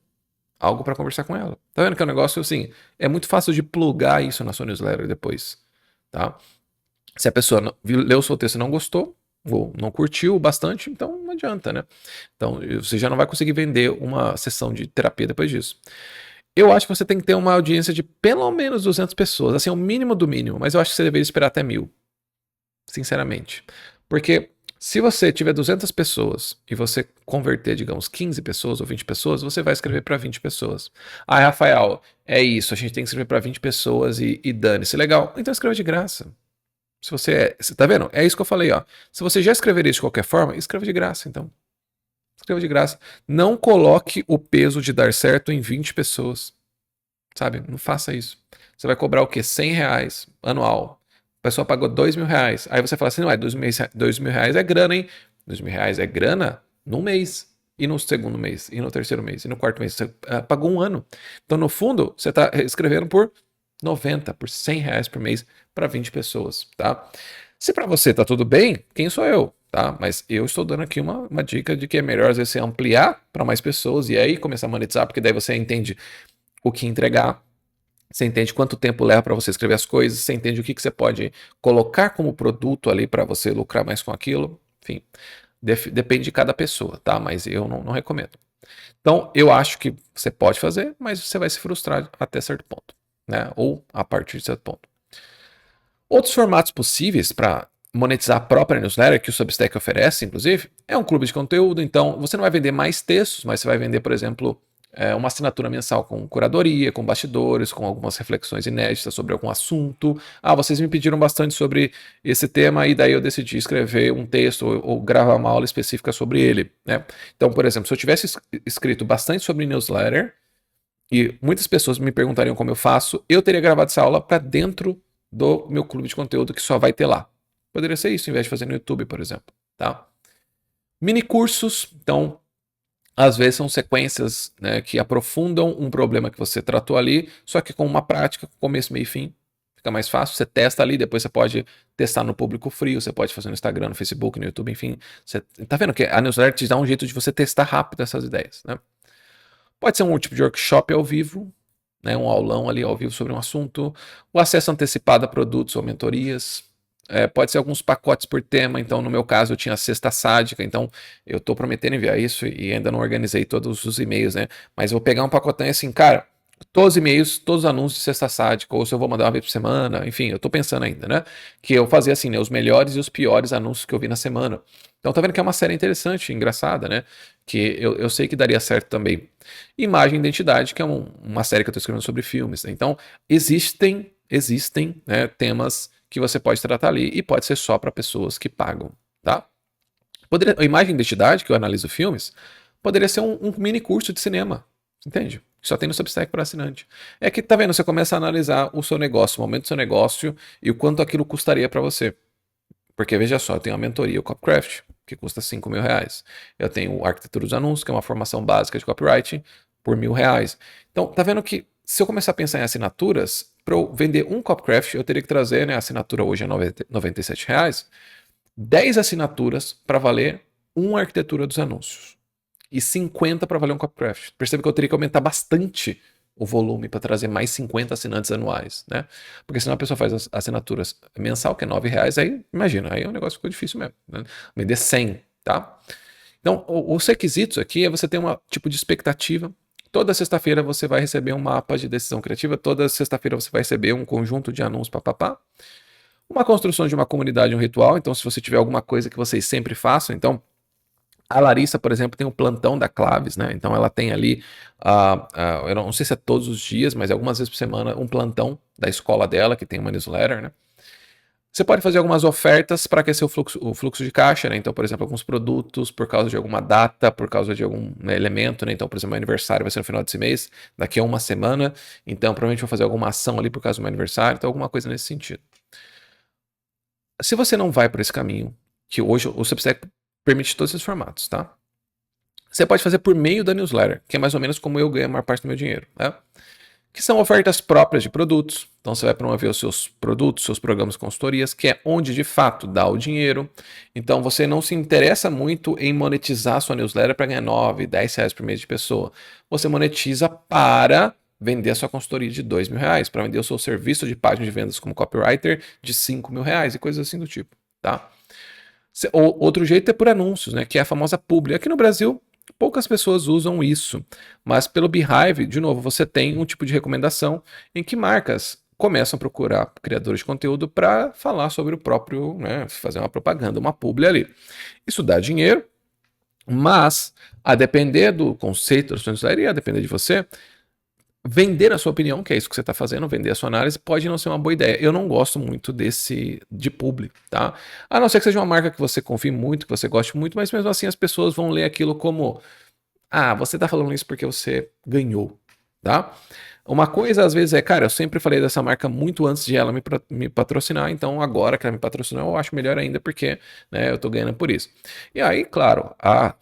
Algo para conversar com ela. Tá vendo que é um negócio assim, é muito fácil de plugar isso na sua newsletter depois. Tá? Se a pessoa leu o seu texto e não gostou, ou não curtiu bastante, então não adianta, né? Então você já não vai conseguir vender uma sessão de terapia depois disso. Eu acho que você tem que ter uma audiência de pelo menos 200 pessoas, assim, é o mínimo do mínimo, mas eu acho que você deveria esperar até 1000. Sinceramente. Porque se você tiver 200 pessoas e você converter, digamos, 15 pessoas ou 20 pessoas, você vai escrever para 20 pessoas. Ah, Rafael, é isso, a gente tem que escrever para 20 pessoas e dane-se. Legal, então escreva de graça. Se você tá vendo? É isso que eu falei, ó. Se você já escreveria isso de qualquer forma, escreva de graça, então. Escreva de graça. Não coloque o peso de dar certo em 20 pessoas. Sabe? Não faça isso. Você vai cobrar o quê? 100 reais anual. A pessoa pagou 2 mil reais. Aí você fala assim, não, 2 mil reais é grana, hein? 2 mil reais é grana no mês. E no segundo mês, e no terceiro mês, e no quarto mês. Você pagou um ano. Então, no fundo, você está escrevendo por 90, por 100 reais por mês para 20 pessoas, tá? Se para você tá tudo bem, quem sou eu, tá? Mas eu estou dando aqui uma dica de que é melhor às vezes você ampliar para mais pessoas e aí começar a monetizar, porque daí você entende o que entregar, você entende quanto tempo leva para você escrever as coisas, você entende o que você pode colocar como produto ali para você lucrar mais com aquilo, enfim, depende de cada pessoa, tá? Mas eu não recomendo. Então, eu acho que você pode fazer, mas você vai se frustrar até certo ponto, né? Ou a partir de certo ponto. Outros formatos possíveis para monetizar a própria newsletter que o Substack oferece, inclusive, é um clube de conteúdo. Então, você não vai vender mais textos, mas você vai vender, por exemplo, uma assinatura mensal com curadoria, com bastidores, com algumas reflexões inéditas sobre algum assunto. Ah, vocês me pediram bastante sobre esse tema e daí eu decidi escrever um texto ou gravar uma aula específica sobre ele, né? Então, por exemplo, se eu tivesse escrito bastante sobre newsletter e muitas pessoas me perguntariam como eu faço, eu teria gravado essa aula para dentro do meu clube de conteúdo que só vai ter lá. Poderia ser isso, em vez de fazer no YouTube, por exemplo, tá? Mini cursos, então, às vezes são sequências, né, que aprofundam um problema que você tratou ali, só que com uma prática, com começo, meio e fim. Fica mais fácil, você testa ali, depois você pode testar no público frio, você pode fazer no Instagram, no Facebook, no YouTube, enfim. Você tá vendo que a newsletter te dá um jeito de você testar rápido essas ideias, né? Pode ser um tipo de workshop ao vivo, né, um aulão ali ao vivo sobre um assunto, o acesso antecipado a produtos ou mentorias, pode ser alguns pacotes por tema, então no meu caso eu tinha a cesta sádica, então eu estou prometendo enviar isso e ainda não organizei todos os e-mails, né, mas eu vou pegar um pacotão e assim, cara, todos os e-mails, todos os anúncios de cesta sádica, ou se eu vou mandar uma vez por semana, enfim, eu estou pensando ainda, né, que eu fazia assim, né, os melhores e os piores anúncios que eu vi na semana. Então tá vendo que é uma série interessante, engraçada, né, que eu sei que daria certo também. Imagem e Identidade, que é uma série que eu estou escrevendo sobre filmes. Né? Então, existem né, temas que você pode tratar ali e pode ser só para pessoas que pagam, tá? A Imagem e Identidade, que eu analiso filmes, poderia ser um mini curso de cinema, entende? Só tem no Substack para assinante. É que, tá vendo, você começa a analisar o seu negócio, o momento do seu negócio e o quanto aquilo custaria para você. Porque, veja só, eu tenho a mentoria, o Copycraft, que custa R$ 5.000. Eu tenho o Arquitetura dos Anúncios, que é uma formação básica de copywriting, por R$ 1.000. Então, tá vendo que se eu começar a pensar em assinaturas, para eu vender um Copycraft, eu teria que trazer, né, a assinatura hoje é R$ 97, 10 assinaturas para valer uma Arquitetura dos Anúncios e 50 para valer um Copycraft. Percebe que eu teria que aumentar bastante o volume para trazer mais 50 assinantes anuais, né? Porque senão a pessoa faz as assinaturas mensal, que é R$ 9, aí imagina, aí o negócio ficou difícil mesmo, né? Vender 100, tá? Então, os requisitos aqui é você ter um tipo de expectativa. Toda sexta-feira você vai receber um mapa de decisão criativa, toda sexta-feira você vai receber um conjunto de anúncios, papapá. Uma construção de uma comunidade, um ritual. Então, se você tiver alguma coisa que vocês sempre façam, então a Larissa, por exemplo, tem o plantão da Claves, né? Então ela tem ali, eu não sei se é todos os dias, mas algumas vezes por semana, um plantão da escola dela, que tem uma newsletter, né? Você pode fazer algumas ofertas para aquecer o fluxo de caixa, né? Então, por exemplo, alguns produtos por causa de alguma data, por causa de algum, né, elemento, né? Então, por exemplo, meu aniversário vai ser no final desse mês, daqui a uma semana. Então, provavelmente vou fazer alguma ação ali por causa do meu aniversário, então alguma coisa nesse sentido. Se você não vai por esse caminho, que hoje o Substack permite todos esses formatos, tá? Você pode fazer por meio da newsletter, que é mais ou menos como eu ganho a maior parte do meu dinheiro, né? Que são ofertas próprias de produtos. Então você vai promover os seus produtos, seus programas de consultorias, que é onde de fato dá o dinheiro. Então você não se interessa muito em monetizar a sua newsletter para ganhar R$ 9, R$ 10 por mês de pessoa. Você monetiza para vender a sua consultoria de R$ 2.000, para vender o seu serviço de página de vendas como copywriter de R$ 5.000 e coisas assim do tipo, tá? Outro jeito é por anúncios, né? Que é a famosa publi. Aqui no Brasil, poucas pessoas usam isso, mas pelo Beehive, de novo, você tem um tipo de recomendação em que marcas começam a procurar criadores de conteúdo para falar sobre o próprio, né? Fazer uma propaganda, uma publi ali. Isso dá dinheiro, mas a depender do conceito da sua newsletter, a depender de você, vender a sua opinião, que é isso que você está fazendo, vender a sua análise, pode não ser uma boa ideia. Eu não gosto muito de publi, tá? A não ser que seja uma marca que você confie muito, que você goste muito, mas mesmo assim as pessoas vão ler aquilo como: ah, você está falando isso porque você ganhou, tá? Uma coisa às vezes é, cara, eu sempre falei dessa marca muito antes de ela me patrocinar, então agora que ela me patrocinou eu acho melhor ainda porque, né, eu tô ganhando por isso. E aí, claro, há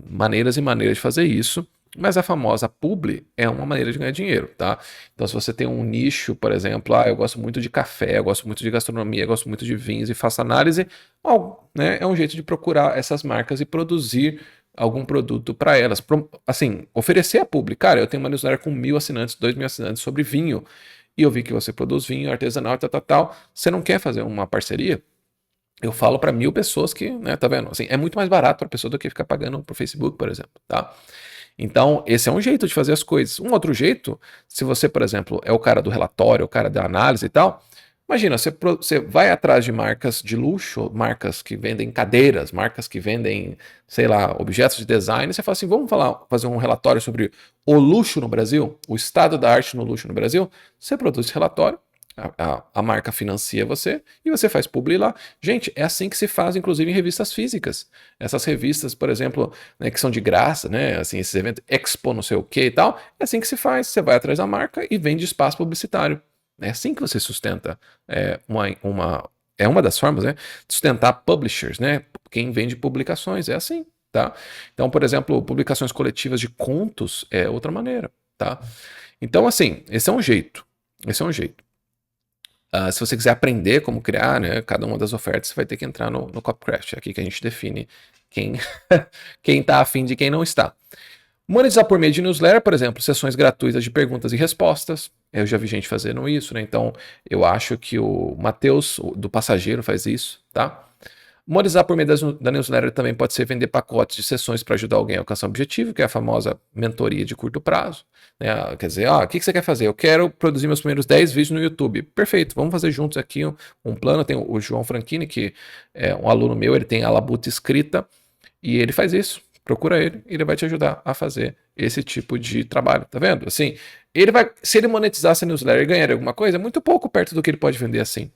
maneiras e maneiras de fazer isso. Mas a famosa publi é uma maneira de ganhar dinheiro, tá? Então, se você tem um nicho, por exemplo, eu gosto muito de café, eu gosto muito de gastronomia, eu gosto muito de vinhos e faço análise, né, é um jeito de procurar essas marcas e produzir algum produto para elas. Assim, oferecer a publi. Cara, eu tenho uma newsletter com 1.000 assinantes, 2.000 assinantes sobre vinho, e eu vi que você produz vinho artesanal, tal. Você não quer fazer uma parceria? Eu falo para 1.000 pessoas que, né, tá vendo? Assim, é muito mais barato para a pessoa do que ficar pagando pro Facebook, por exemplo, tá? Então, esse é um jeito de fazer as coisas. Um outro jeito, se você, por exemplo, é o cara do relatório, o cara da análise e tal, Imagina, você vai atrás de marcas de luxo, marcas que vendem cadeiras, marcas que vendem, sei lá, objetos de design, e você fala assim, vamos fazer um relatório sobre o luxo no Brasil, o estado da arte no luxo no Brasil. Você produz esse relatório, a marca financia você e você faz publi lá. Gente, é assim que se faz, inclusive, em revistas físicas. Essas revistas, por exemplo, né, que são de graça, né, assim, esses eventos, Expo, não sei o que e tal, é assim que se faz. Você vai atrás da marca e vende espaço publicitário. É assim que você sustenta é uma das formas, né, de sustentar publishers, né, quem vende publicações, é assim, tá? Então, por exemplo, publicações coletivas de contos é outra maneira, tá? Então, assim, esse é um jeito. Se você quiser aprender como criar, né, cada uma das ofertas, você vai ter que entrar no Copcraft, é aqui que a gente define quem quem está afim de quem não está. Monetizar por meio de newsletter, por exemplo, sessões gratuitas de perguntas e respostas. Eu já vi gente fazendo isso, né? Então, eu acho que o Matheus, do Passageiro, faz isso, tá? Monetizar por meio da newsletter também pode ser vender pacotes de sessões para ajudar alguém a alcançar um objetivo, que é a famosa mentoria de curto prazo. Né? Quer dizer, o que você quer fazer? Eu quero produzir meus primeiros 10 vídeos no YouTube. Perfeito, vamos fazer juntos aqui um plano. Tem o João Franchini, que é um aluno meu, ele tem a Labuta Escrita, e ele faz isso. Procura ele, ele vai te ajudar a fazer esse tipo de trabalho, tá vendo? Assim, se ele monetizasse a newsletter e ganhar alguma coisa, é muito pouco perto do que ele pode vender assim.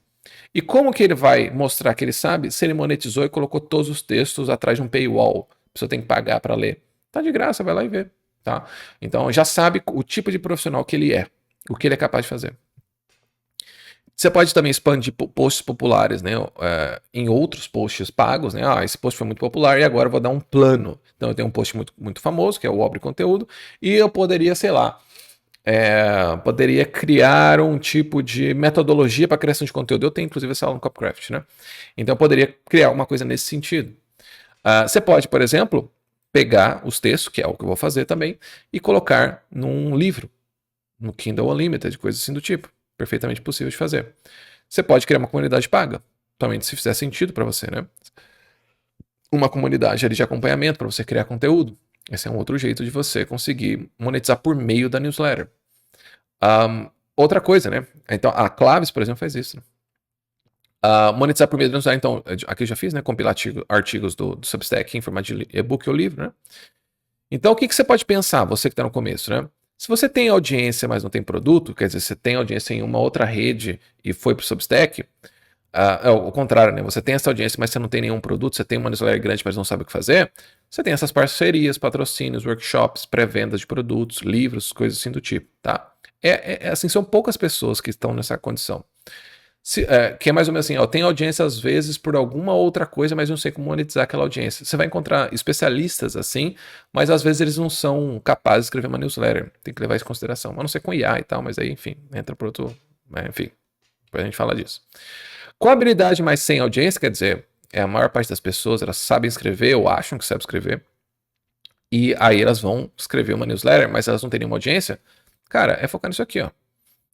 E como que ele vai mostrar que ele sabe se ele monetizou e colocou todos os textos atrás de um paywall? A pessoa tem que pagar para ler. Tá de graça, vai lá e vê, tá? Então já sabe o tipo de profissional que ele é, o que ele é capaz de fazer. Você pode também expandir posts populares, né, em outros posts pagos, né? Esse post foi muito popular e agora eu vou dar um plano. Então eu tenho um post muito, muito famoso, que é o Obre Conteúdo, e eu poderia, sei lá, poderia criar um tipo de metodologia para criação de conteúdo. Eu tenho, inclusive, essa aula no Copcraft, né? Então eu poderia criar uma coisa nesse sentido. Você pode, por exemplo, pegar os textos, que é o que eu vou fazer também, e colocar num livro, no Kindle Unlimited, coisas assim do tipo. Perfeitamente possível de fazer. Você pode criar uma comunidade paga, somente se fizer sentido para você, né? Uma comunidade ali de acompanhamento para você criar conteúdo. Esse é um outro jeito de você conseguir monetizar por meio da newsletter. Outra coisa, né? Então, a Claves, por exemplo, faz isso. Né? Monetizar por meio da newsletter, então, aqui eu já fiz, né? Compilar artigos do Substack em formato de e-book ou livro, né? Então, o que você pode pensar, você que está no começo, né? Se você tem audiência, mas não tem produto, quer dizer, você tem audiência em uma outra rede e foi para o Substack, é o contrário, né? Você tem essa audiência, mas você não tem nenhum produto, você tem uma newsletter grande, mas não sabe o que fazer, você tem essas parcerias, patrocínios, workshops, pré-vendas de produtos, livros, coisas assim do tipo, tá? Assim, são poucas pessoas que estão nessa condição. Que é mais ou menos assim, eu tenho audiência às vezes por alguma outra coisa, mas não sei como monetizar aquela audiência. Você vai encontrar especialistas assim, mas às vezes eles não são capazes de escrever uma newsletter. Tem que levar isso em consideração. A não ser com IA e tal, mas aí, enfim, entra para outro. Enfim, depois a gente fala disso. Com habilidade, mas sem audiência, quer dizer, a maior parte das pessoas elas sabem escrever ou acham que sabem escrever. E aí elas vão escrever uma newsletter, mas elas não têm nenhuma audiência. Cara, é focar nisso aqui, ó.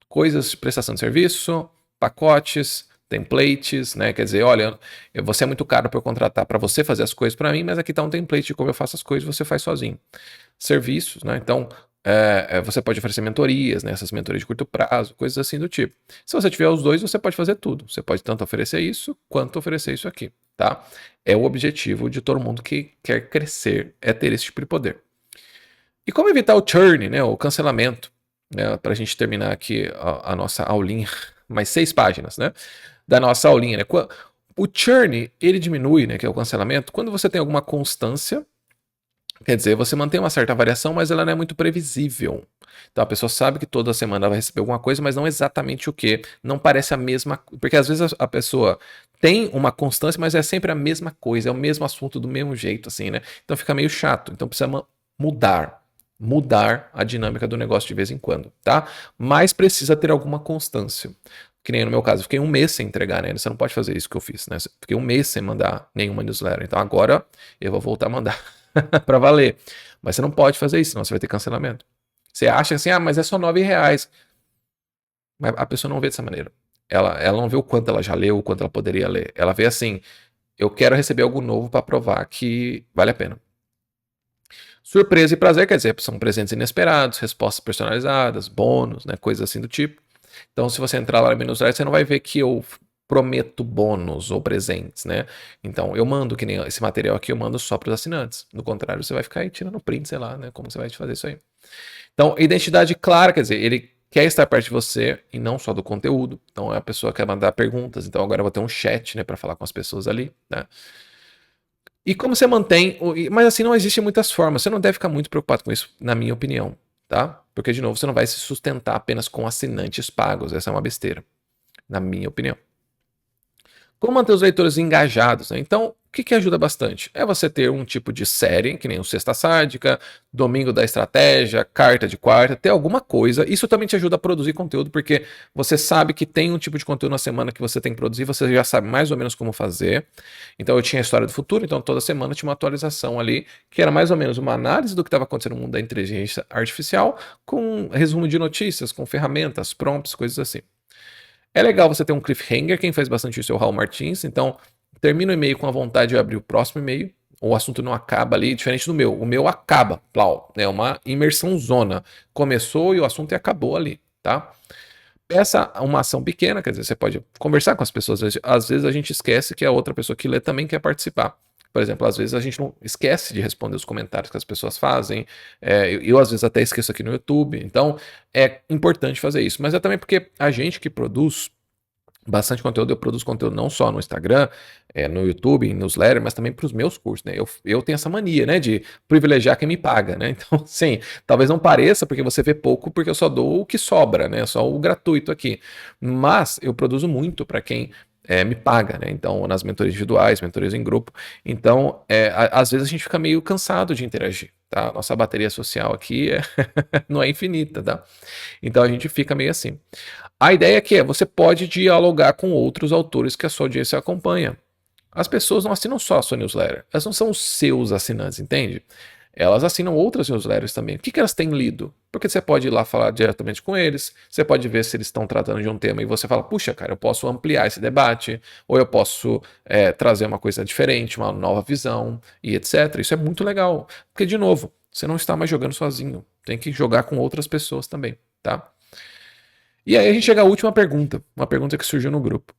Coisas de prestação de serviço, pacotes, templates, né? Quer dizer, olha, você é muito caro para eu contratar para você fazer as coisas para mim, mas aqui está um template de como eu faço as coisas, você faz sozinho. Serviços, né? Então, você pode oferecer mentorias, né? Essas mentorias de curto prazo, coisas assim do tipo. Se você tiver os dois, você pode fazer tudo. Você pode tanto oferecer isso, quanto oferecer isso aqui, tá? É o objetivo de todo mundo que quer crescer, é ter esse tipo de poder. E como evitar o churn, né? O cancelamento, né, para a gente terminar aqui a nossa aulinha, mais 6 páginas, né, da nossa aulinha. Né? O churn, ele diminui, né, que é o cancelamento, quando você tem alguma constância, quer dizer, você mantém uma certa variação, mas ela não é muito previsível. Então a pessoa sabe que toda semana vai receber alguma coisa, mas não exatamente o que. Não parece a mesma, porque às vezes a pessoa tem uma constância, mas é sempre a mesma coisa, é o mesmo assunto do mesmo jeito, assim, né? Então fica meio chato. Então precisa mudar a dinâmica do negócio de vez em quando, tá? Mas precisa ter alguma constância. Que nem no meu caso, eu fiquei um mês sem entregar, né? Você não pode fazer isso que eu fiz, né? Fiquei um mês sem mandar nenhuma newsletter. Então agora eu vou voltar a mandar para valer. Mas você não pode fazer isso, senão você vai ter cancelamento. Você acha assim, mas é só R$9. Mas a pessoa não vê dessa maneira. Ela não vê o quanto ela já leu, o quanto ela poderia ler. Ela vê assim, eu quero receber algo novo para provar que vale a pena. Surpresa e prazer, quer dizer, são presentes inesperados, respostas personalizadas, bônus, né, coisas assim do tipo. Então, se você entrar lá no meu newsletter, você não vai ver que eu prometo bônus ou presentes, né? Então, eu mando, que nem esse material aqui, eu mando só para os assinantes. Do contrário, você vai ficar aí tirando print, sei lá, né? Como você vai fazer isso aí. Então, identidade clara, quer dizer, ele quer estar perto de você e não só do conteúdo. Então, a pessoa quer mandar perguntas. Então, agora eu vou ter um chat, né, para falar com as pessoas ali, né? E como você mantém. Mas assim, não existe muitas formas. Você não deve ficar muito preocupado com isso, na minha opinião, tá? Porque, de novo, você não vai se sustentar apenas com assinantes pagos. Essa é uma besteira, na minha opinião. Como manter os leitores engajados, né? Então, o que ajuda bastante? É você ter um tipo de série, que nem o Sexta Sádica, Domingo da Estratégia, Carta de Quarta, ter alguma coisa. Isso também te ajuda a produzir conteúdo, porque você sabe que tem um tipo de conteúdo na semana que você tem que produzir, você já sabe mais ou menos como fazer. Então, eu tinha a História do Futuro, então toda semana tinha uma atualização ali, que era mais ou menos uma análise do que estava acontecendo no mundo da inteligência artificial, com resumo de notícias, com ferramentas, prompts, coisas assim. É legal você ter um cliffhanger, quem faz bastante isso é o Raul Martins, então termina o e-mail com a vontade de abrir o próximo e-mail, o assunto não acaba ali, diferente do meu. O meu acaba, plau, é uma imersão zona. Começou e o assunto acabou ali, tá? Peça uma ação pequena, quer dizer, você pode conversar com as pessoas, às vezes a gente esquece que a outra pessoa que lê também quer participar. Por exemplo, às vezes a gente não esquece de responder os comentários que as pessoas fazem. Eu às vezes até esqueço aqui no YouTube. Então, é importante fazer isso. Mas é também porque a gente que produz bastante conteúdo, eu produzo conteúdo não só no Instagram, no YouTube, em newsletter, mas também para os meus cursos, né? Eu tenho essa mania, né, de privilegiar quem me paga, né? Então, sim, talvez não pareça porque você vê pouco, porque eu só dou o que sobra, né? Só o gratuito aqui. Mas eu produzo muito para quem me paga, né? Então, nas mentorias individuais, mentorias em grupo. Então, às vezes a gente fica meio cansado de interagir, tá? Nossa bateria social aqui não é infinita, tá? Então a gente fica meio assim. A ideia aqui é você pode dialogar com outros autores que a sua audiência acompanha. As pessoas não assinam só a sua newsletter, elas não são os seus assinantes, entende? Elas assinam outras newsletters também. O que elas têm lido? Porque você pode ir lá falar diretamente com eles, você pode ver se eles estão tratando de um tema e você fala, puxa, cara, eu posso ampliar esse debate, ou eu posso trazer uma coisa diferente, uma nova visão, e etc. Isso é muito legal. Porque, de novo, você não está mais jogando sozinho, tem que jogar com outras pessoas também, tá? E aí a gente chega à última pergunta, uma pergunta que surgiu no grupo,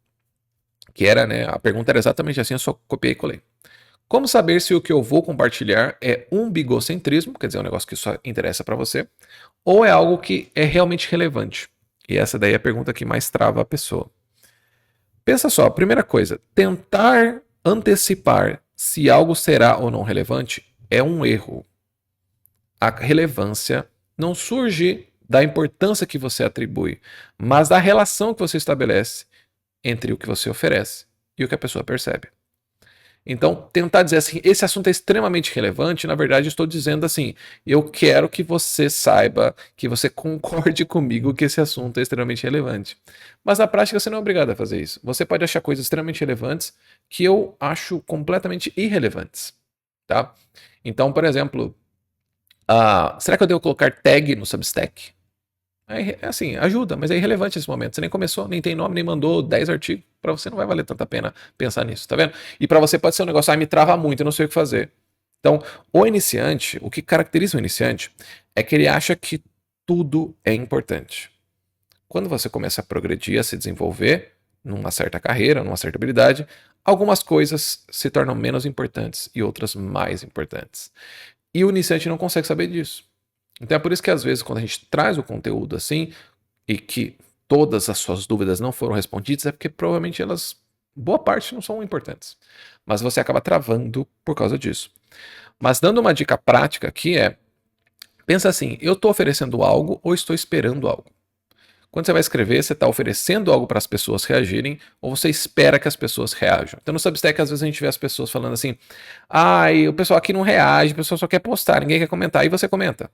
que era, né, a pergunta era exatamente assim, eu só copiei e colei. Como saber se o que eu vou compartilhar é um bigocentrismo, quer dizer, um negócio que só interessa para você, ou é algo que é realmente relevante? E essa daí é a pergunta que mais trava a pessoa. Pensa só, primeira coisa, tentar antecipar se algo será ou não relevante é um erro. A relevância não surge da importância que você atribui, mas da relação que você estabelece entre o que você oferece e o que a pessoa percebe. Então, tentar dizer assim, esse assunto é extremamente relevante, na verdade, estou dizendo assim, eu quero que você saiba, que você concorde comigo que esse assunto é extremamente relevante. Mas na prática, você não é obrigado a fazer isso. Você pode achar coisas extremamente relevantes que eu acho completamente irrelevantes, tá? Então, por exemplo, será que eu devo colocar tag no Substack? Assim, ajuda, mas é irrelevante nesse momento. Você nem começou, nem tem nome, nem mandou 10 artigos. Para você não vai valer tanta pena pensar nisso, tá vendo? E para você pode ser um negócio, me trava muito, eu não sei o que fazer. Então, o iniciante, o que caracteriza o iniciante é que ele acha que tudo é importante. Quando você começa a progredir, a se desenvolver numa certa carreira, numa certa habilidade, algumas coisas se tornam menos importantes e outras mais importantes. E o iniciante não consegue saber disso. Então é por isso que às vezes quando a gente traz o conteúdo assim e que todas as suas dúvidas não foram respondidas, é porque provavelmente elas, boa parte, não são importantes. Mas você acaba travando por causa disso. Mas dando uma dica prática aqui pensa assim, eu estou oferecendo algo ou estou esperando algo? Quando você vai escrever, você está oferecendo algo para as pessoas reagirem ou você espera que as pessoas reajam? Então no Substack, às vezes a gente vê as pessoas falando assim, o pessoal aqui não reage, o pessoal só quer postar, ninguém quer comentar, e você comenta.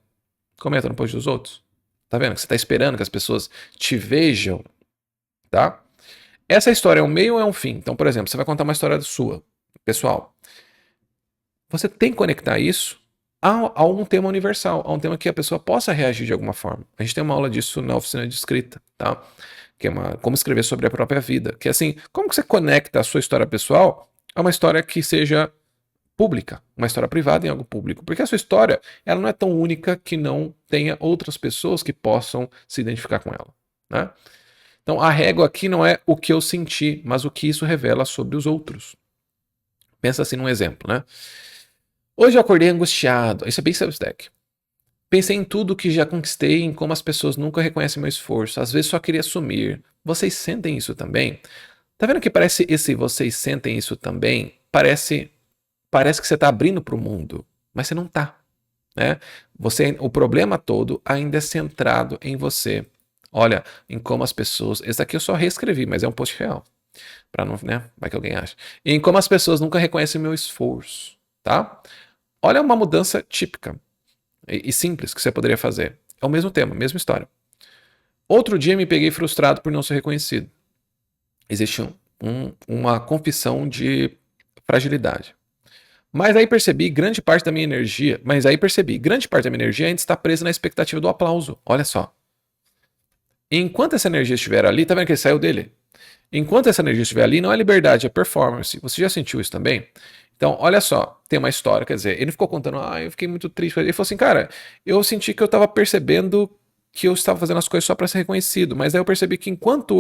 Comenta no post dos outros. Tá vendo? Que você tá esperando que as pessoas te vejam, tá? Essa história é um meio ou é um fim? Então, por exemplo, você vai contar uma história sua, pessoal. Você tem que conectar isso a um tema universal, a um tema que a pessoa possa reagir de alguma forma. A gente tem uma aula disso na oficina de escrita, tá? Que é como escrever sobre a própria vida. Que é assim, como que você conecta a sua história pessoal a uma história que seja pública, uma história privada em algo público, porque a sua história ela não é tão única que não tenha outras pessoas que possam se identificar com ela, né? Então a régua aqui não é o que eu senti, mas o que isso revela sobre os outros. Pensa assim num exemplo, né? Hoje eu acordei angustiado. Isso é bem Substack. Pensei em tudo que já conquistei, em como as pessoas nunca reconhecem meu esforço. Às vezes só queria sumir. Vocês sentem isso também? Tá vendo que parece esse vocês sentem isso também? Parece que você tá abrindo para o mundo, mas você não tá, né? O problema todo ainda é centrado em você. Olha, em como as pessoas. Esse aqui eu só reescrevi, mas é um post real. Pra não, né? Vai que alguém acha. E em como as pessoas nunca reconhecem o meu esforço, tá? Olha uma mudança típica e simples que você poderia fazer. É o mesmo tema, mesma história. Outro dia me peguei frustrado por não ser reconhecido. Existe uma confissão de fragilidade. Mas aí percebi grande parte da minha energia ainda está presa na expectativa do aplauso. Olha só. Enquanto essa energia estiver ali, tá vendo que ele saiu dele? Enquanto essa energia estiver ali, não é liberdade, é performance. Você já sentiu isso também? Então, olha só, tem uma história, quer dizer, ele ficou contando, eu fiquei muito triste. Ele falou assim, cara, eu senti que eu estava percebendo que eu estava fazendo as coisas só para ser reconhecido, mas aí eu percebi que enquanto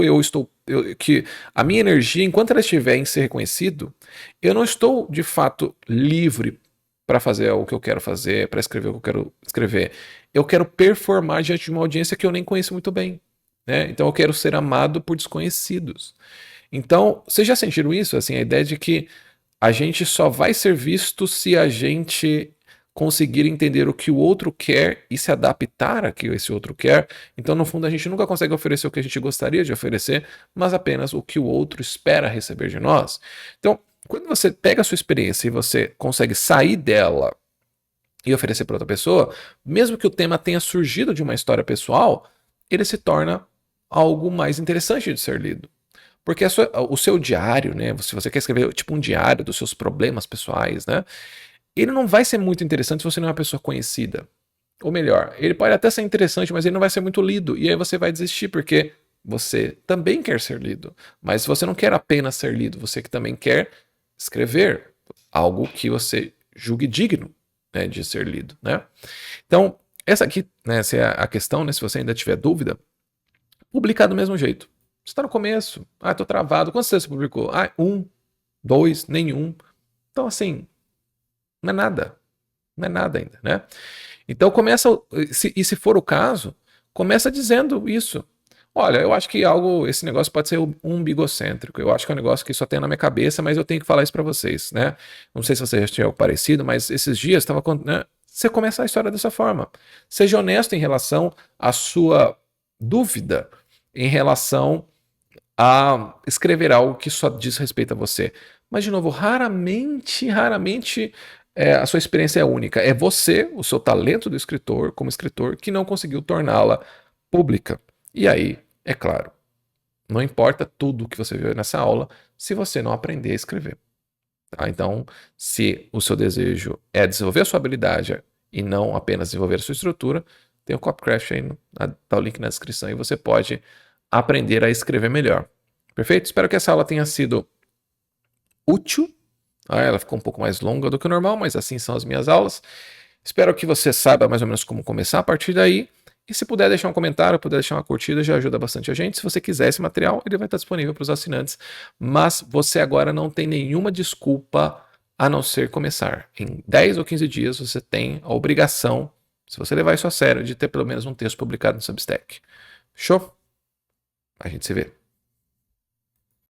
que a minha energia, enquanto ela estiver em ser reconhecido, eu não estou de fato livre para fazer o que eu quero fazer, para escrever o que eu quero escrever. Eu quero performar diante de uma audiência que eu nem conheço muito bem, né? Então eu quero ser amado por desconhecidos. Então, vocês já sentiram isso? Assim, a ideia de que a gente só vai ser visto se a gente conseguir entender o que o outro quer e se adaptar a que esse outro quer. Então, no fundo, a gente nunca consegue oferecer o que a gente gostaria de oferecer, mas apenas o que o outro espera receber de nós. Então, quando você pega a sua experiência e você consegue sair dela e oferecer para outra pessoa, mesmo que o tema tenha surgido de uma história pessoal, ele se torna algo mais interessante de ser lido. Porque o seu diário, né? Se você quer escrever tipo um diário dos seus problemas pessoais, né? Ele não vai ser muito interessante se você não é uma pessoa conhecida. Ou melhor, ele pode até ser interessante, mas ele não vai ser muito lido. E aí você vai desistir, porque você também quer ser lido. Mas você não quer apenas ser lido, você que também quer escrever algo que você julgue digno, né, de ser lido, né? Então, essa aqui, né, essa é a questão, né? Se você ainda tiver dúvida, publicar do mesmo jeito. Você está no começo. Tô travado. Quantos textos você publicou? 1, 2, nenhum. Então, assim, não é nada. Não é nada ainda, né? Então, se for o caso, começa dizendo isso. Olha, eu acho que esse negócio pode ser umbigocêntrico. Eu acho que é um negócio que só tem na minha cabeça, mas eu tenho que falar isso para vocês, né? Não sei se você já tinha algo parecido, mas esses dias estava, né? Você começa a história dessa forma. Seja honesto em relação à sua dúvida em relação a escrever algo que só diz respeito a você. Mas, de novo, raramente a sua experiência é única. É você, o seu talento do escritor, como escritor, que não conseguiu torná-la pública. E aí, é claro, não importa tudo que você viu nessa aula se você não aprender a escrever. Tá? Então, se o seu desejo é desenvolver a sua habilidade e não apenas desenvolver a sua estrutura, tem o Copycraft aí, tá o link na descrição e você pode aprender a escrever melhor. Perfeito? Espero que essa aula tenha sido útil. Ela ficou um pouco mais longa do que o normal, mas assim são as minhas aulas. Espero que você saiba mais ou menos como começar a partir daí. E se puder deixar um comentário, puder deixar uma curtida, já ajuda bastante a gente. Se você quiser esse material, ele vai estar disponível para os assinantes. Mas você agora não tem nenhuma desculpa a não ser começar. Em 10 ou 15 dias você tem a obrigação, se você levar isso a sério, de ter pelo menos um texto publicado no Substack. Show? A gente se vê.